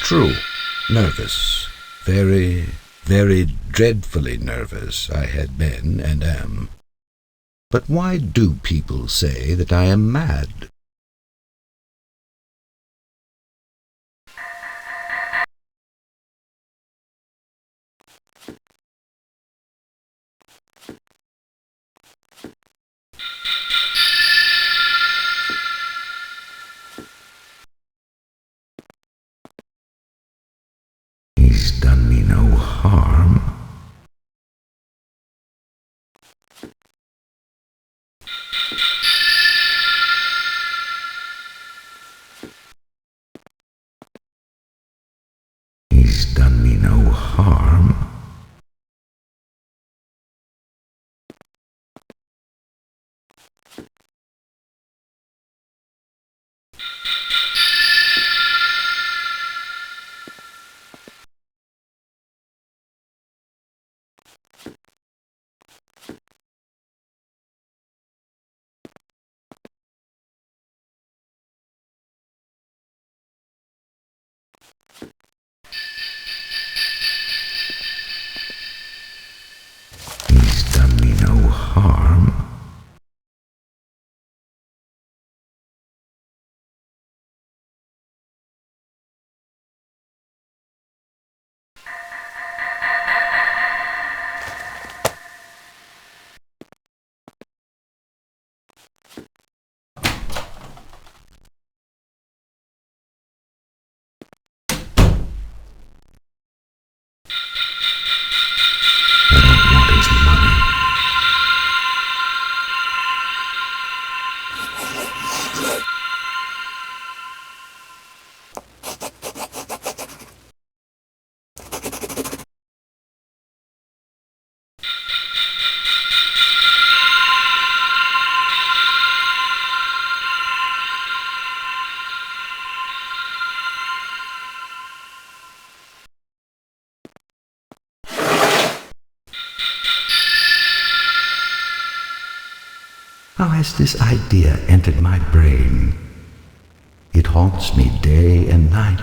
True. Nervous. Very, very dreadfully nervous I had been and am. But why do people say that I am mad? He's done me no harm. He's done me no harm. He's done me no harm. I don't want his money. How has this idea entered my brain? It haunts me day and night.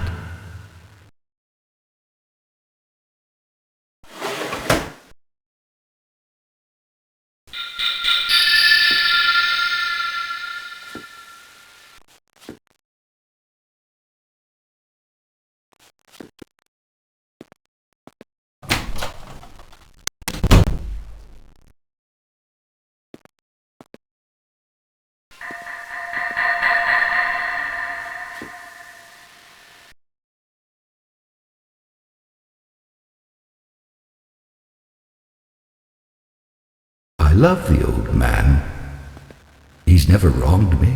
I love the old man. He's never wronged me.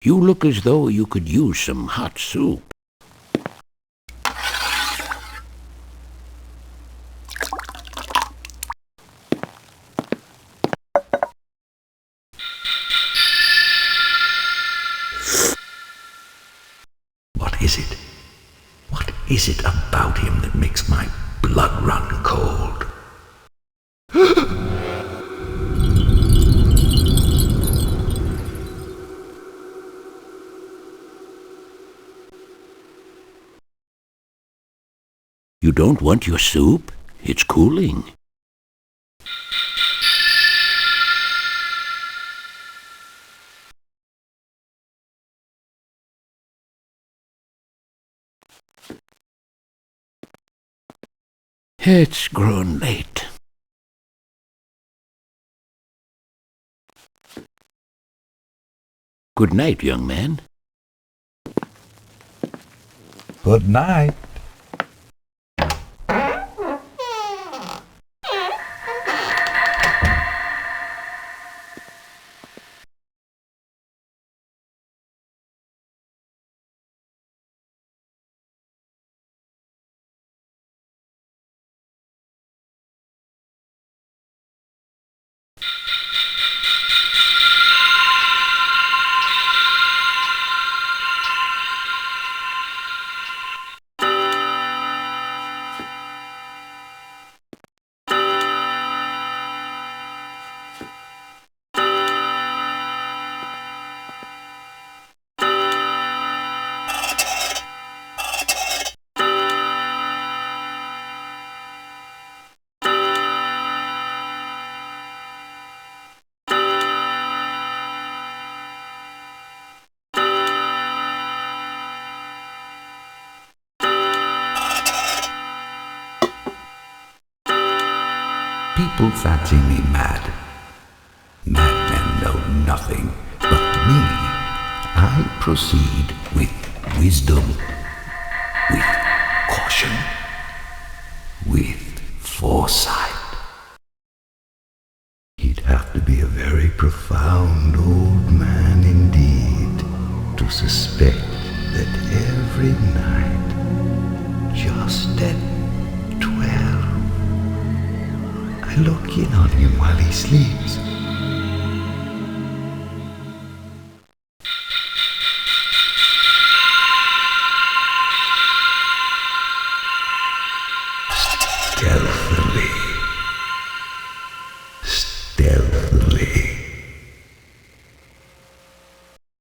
You look as though you could use some hot soup. What is it? What is it about him that makes my blood run cold? You don't want your soup? It's cooling. It's grown late. Good night, young man. Good night. People fancy me mad. Madmen know nothing, but me, I proceed with wisdom, with caution, with foresight. He'd have to be a very profound old man indeed to suspect that every night, just at 12, I look in on him while he sleeps. Stealthily.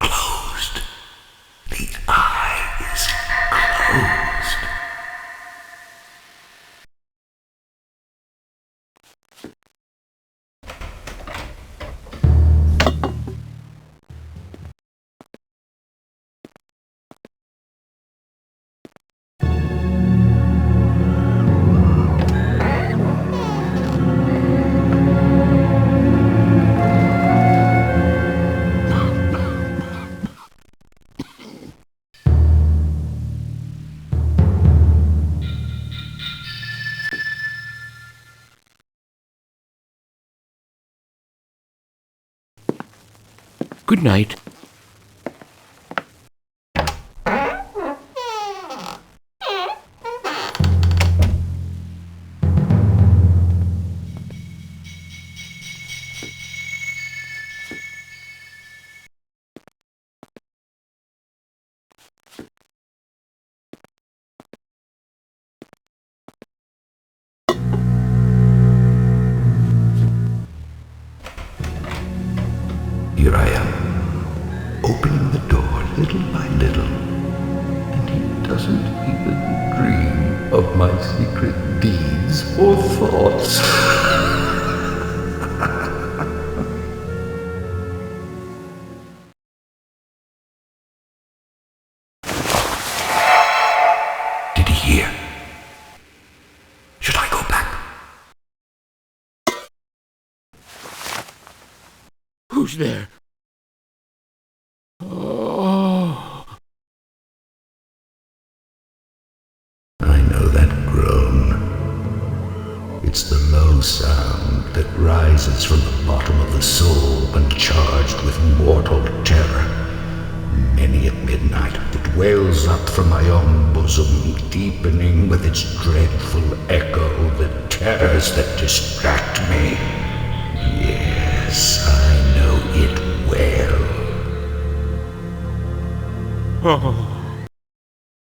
Closed. The eye is closed. Good night. Here I am, opening the door little by little, and he doesn't even dream of my secret deeds or thoughts. Did he hear? Should I go back? Who's there? Oh. I know that groan. It's the low sound that rises from the bottom of the soul when charged with mortal terror. Many at midnight it wails up from my own bosom, deepening with its dreadful echo the terrors that distract me. Yes, I know it well. Oh.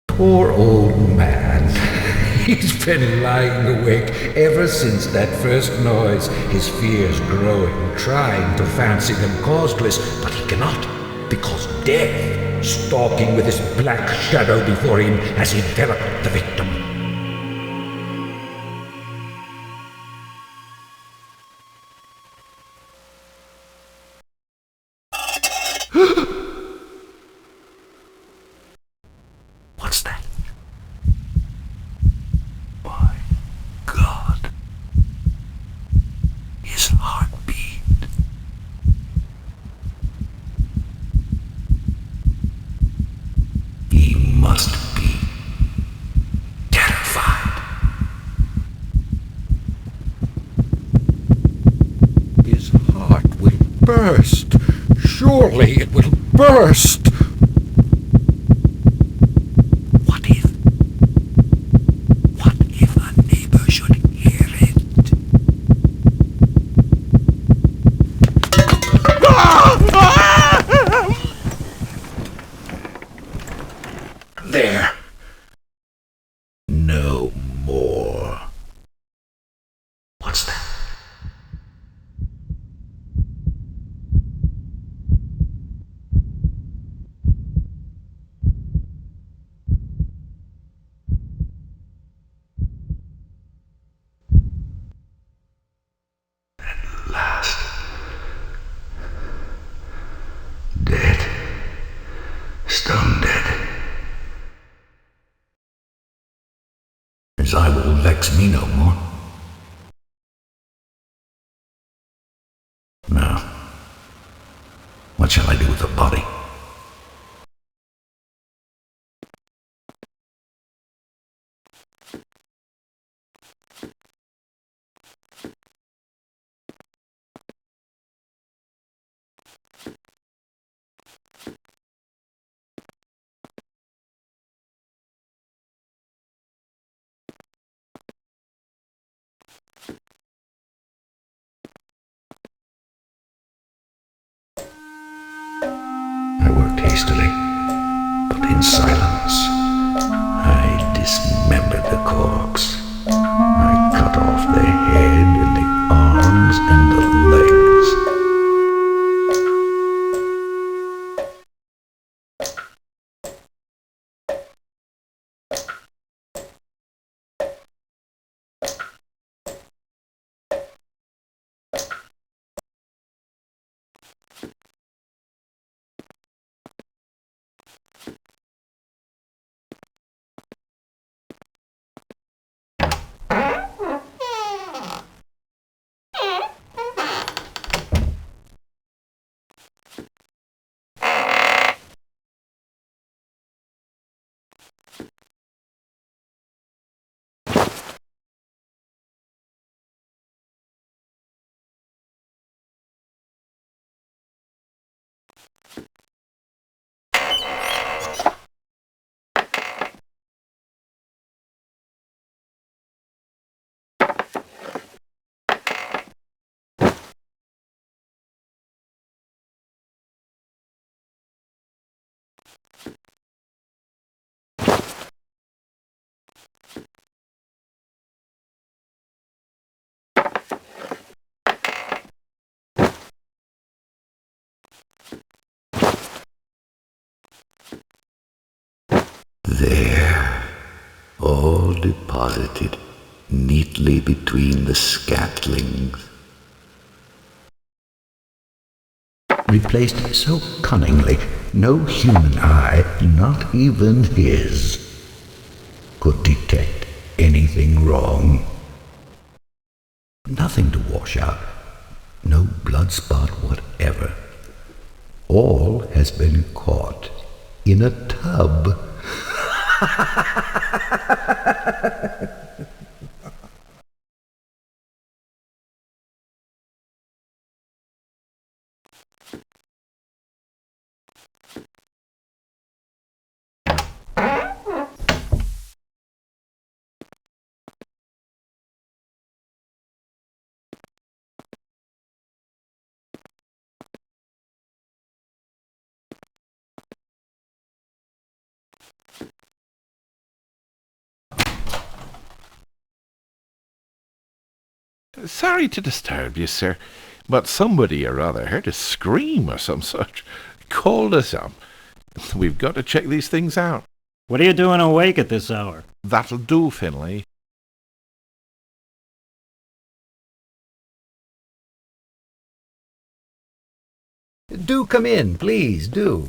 Poor old man. He's been lying awake ever since that first noise, his fears growing, trying to fancy them causeless, but he cannot, because death, stalking with his black shadow before him, has enveloped the victim. What's that? My God. His heartbeat. He must be terrified. His heart will burst. Surely it will burst. There. No more. What's that? At last. Dead. Stone dead. His eye will vex me no more. What shall I do with the body? I worked hastily, but in silence. I dismembered the corpse. I cut off the head and the arms and the legs. There, all deposited neatly between the scatlings. Replaced so cunningly, no human eye, not even his, could detect anything wrong. Nothing to wash out, no blood spot whatever. All has been caught in a tub. Sorry to disturb you, sir, but somebody or other heard a scream or some such. Called us up. We've got to check these things out. What are you doing awake at this hour? That'll do, Finlay. Do come in, please, do.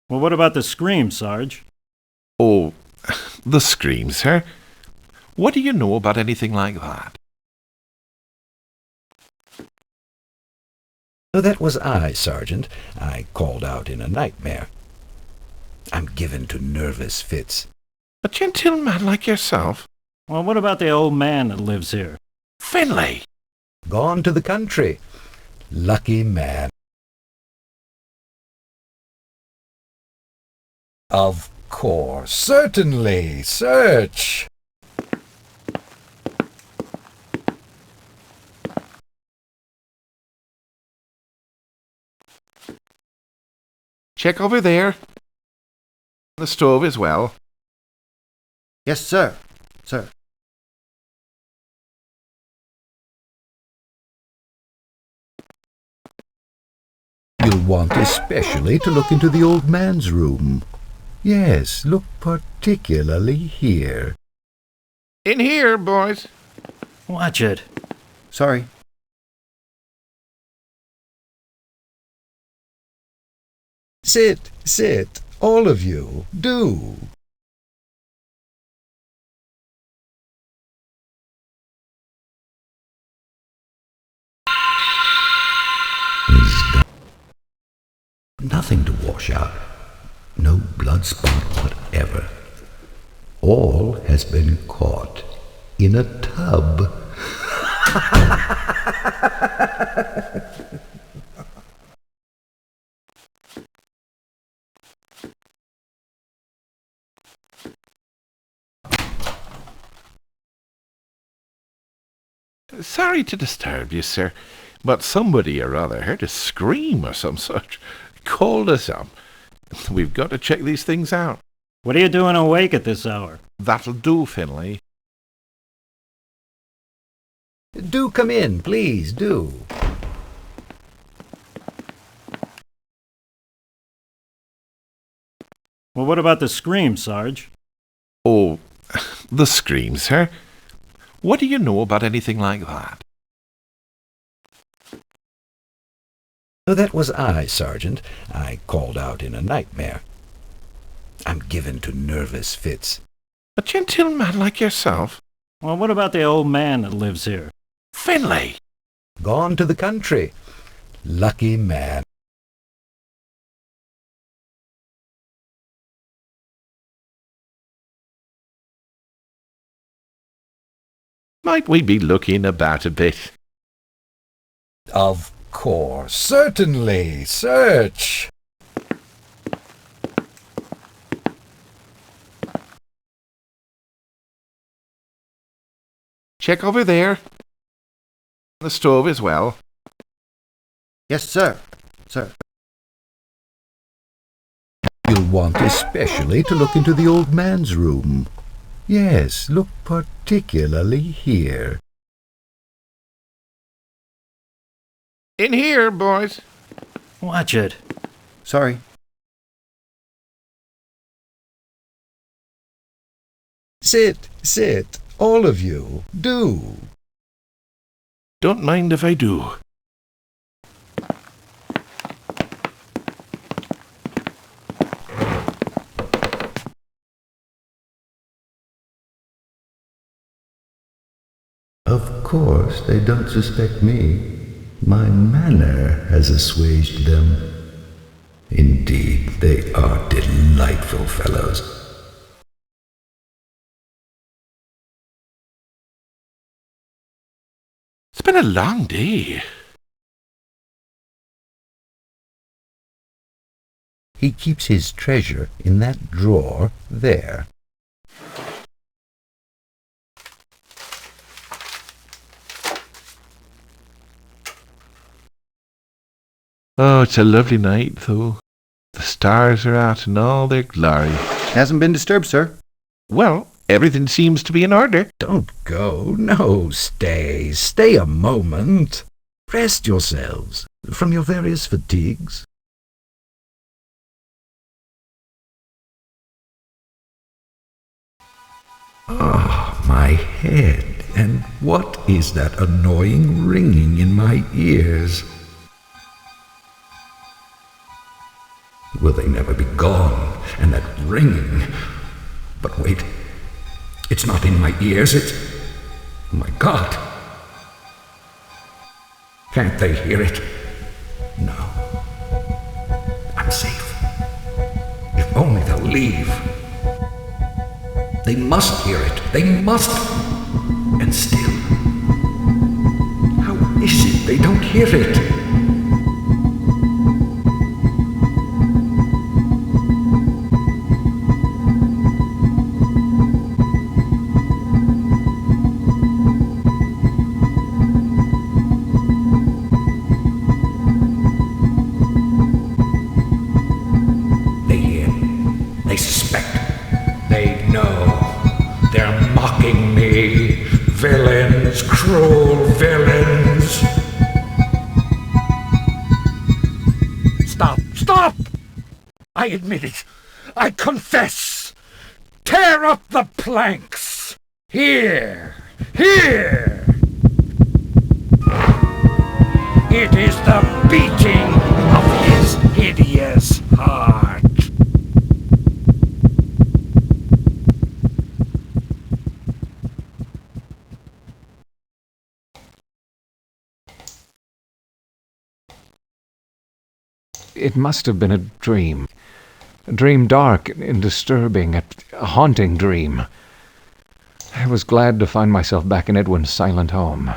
Well, what about the scream, Sarge? Oh, the scream, sir? What do you know about anything like that? Oh, that was I, Sergeant. I called out in a nightmare. I'm given to nervous fits. A gentleman like yourself? Well, what about the old man that lives here? Finlay! Gone to the country. Lucky man. Of course. Certainly. Search. Check over there. The stove as well. Yes, sir. Sir. You'll want especially to look into the old man's room. Yes, look particularly here. In here, boys. Watch it. Sorry. Sit, all of you, do. Nothing to wash out. No blood spot whatever. All has been caught in a tub. Sorry to disturb you, sir, but somebody or other heard a scream or some such. Called us up. We've got to check these things out. What are you doing awake at this hour? That'll do, Finlay. Do come in, please, do. Well, what about the scream, Sarge? Oh, the scream, sir? What do you know about anything like that? Oh, that was I, Sergeant. I called out in a nightmare. I'm given to nervous fits. A gentleman like yourself? Well, what about the old man that lives here? Finlay! Gone to the country. Lucky man. Might we be looking about a bit? Of course, certainly. Search. Check over there. The stove as well. Yes, sir. Sir. You'll want especially to look into the old man's room. Yes, look particularly here. In here, boys. Watch it. Sorry. Sit, all of you. Do. Don't mind if I do. Of course, they don't suspect me. My manner has assuaged them. Indeed, they are delightful fellows. It's been a long day. He keeps his treasure in that drawer there. Oh, it's a lovely night, though. The stars are out in all their glory. Hasn't been disturbed, sir. Well, everything seems to be in order. Don't go. No, stay. Stay a moment. Rest yourselves from your various fatigues. Ah, my head. And what is that annoying ringing in my ears? Will they never be gone? And that ringing. But wait. It's not in my ears, it's... Oh my God. Can't they hear it? No. I'm safe. If only they'll leave. They must hear it. They must. And still. How is it they don't hear it? Villains, cruel villains! Stop! I admit it. I confess. Tear up the planks. Here. It is the beating of his hideous heart. It must have been a dream. A dream dark and disturbing, a haunting dream. I was glad to find myself back in Edwin's silent home.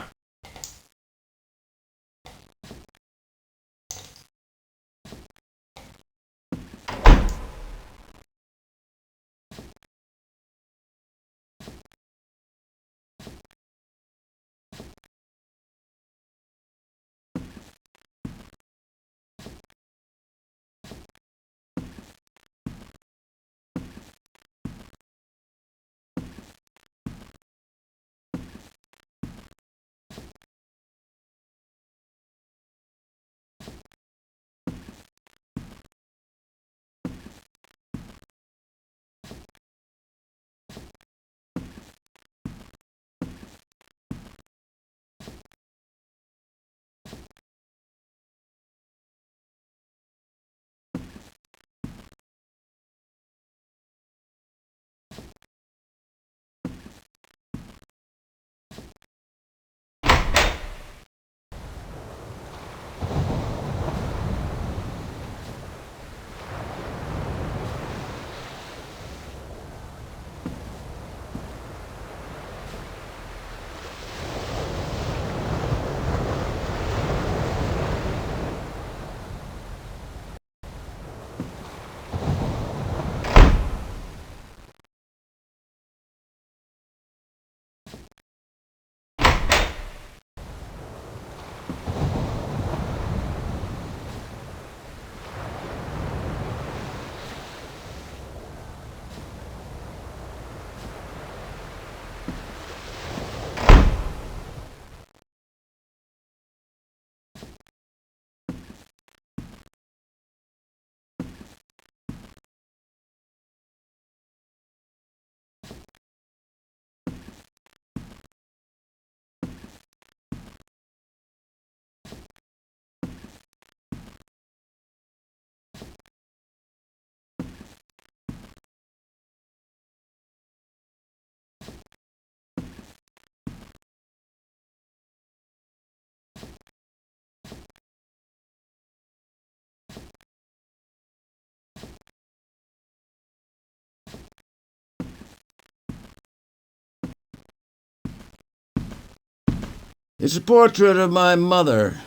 It's a portrait of my mother.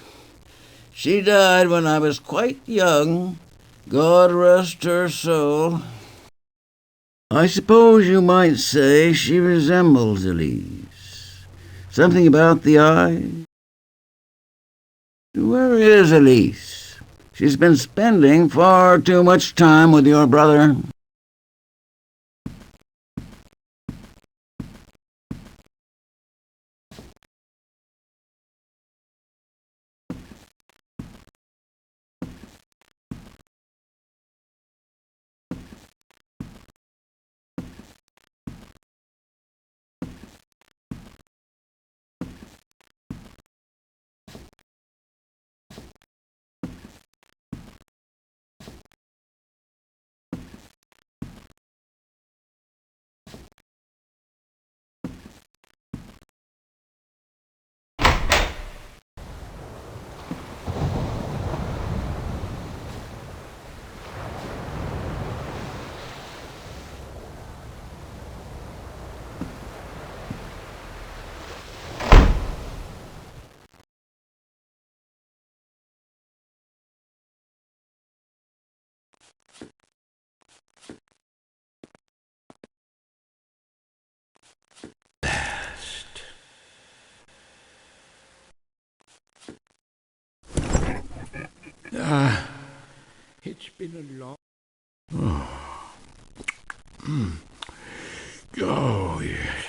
She died when I was quite young. God rest her soul. I suppose you might say she resembles Elise. Something about the eye. Where is Elise? She's been spending far too much time with your brother. It's been a long... Oh, yes.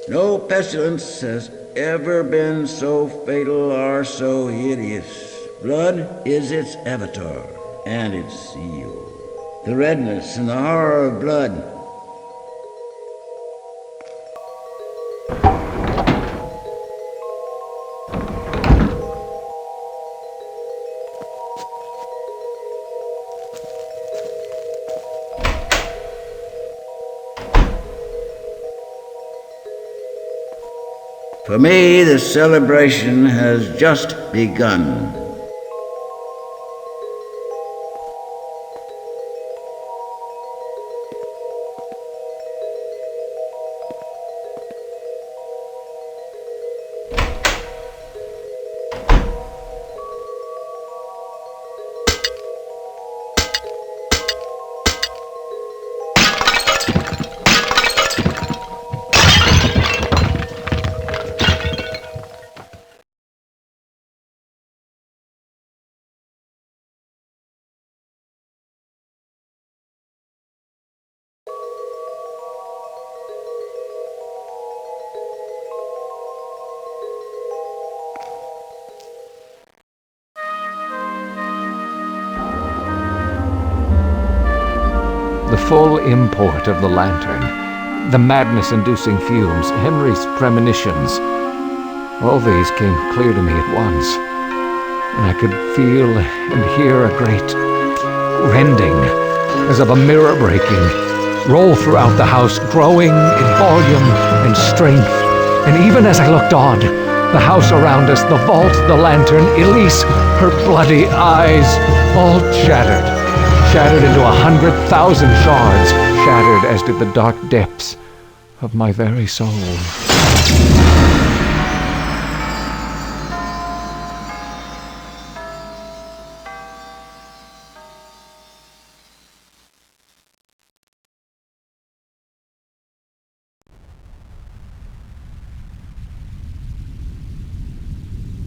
No pestilence has ever been so fatal or so hideous. Blood is its avatar and its seal. The redness and the horror of blood. For me, the celebration has just begun. The full import of the lantern, the madness-inducing fumes, Henry's premonitions, all these came clear to me at once, and I could feel and hear a great rending, as of a mirror breaking, roll throughout the house, growing in volume and strength. And even as I looked on, the house around us, the vault, the lantern, Elise, her bloody eyes, all shattered into 100,000 shards, shattered as did the dark depths of my very soul.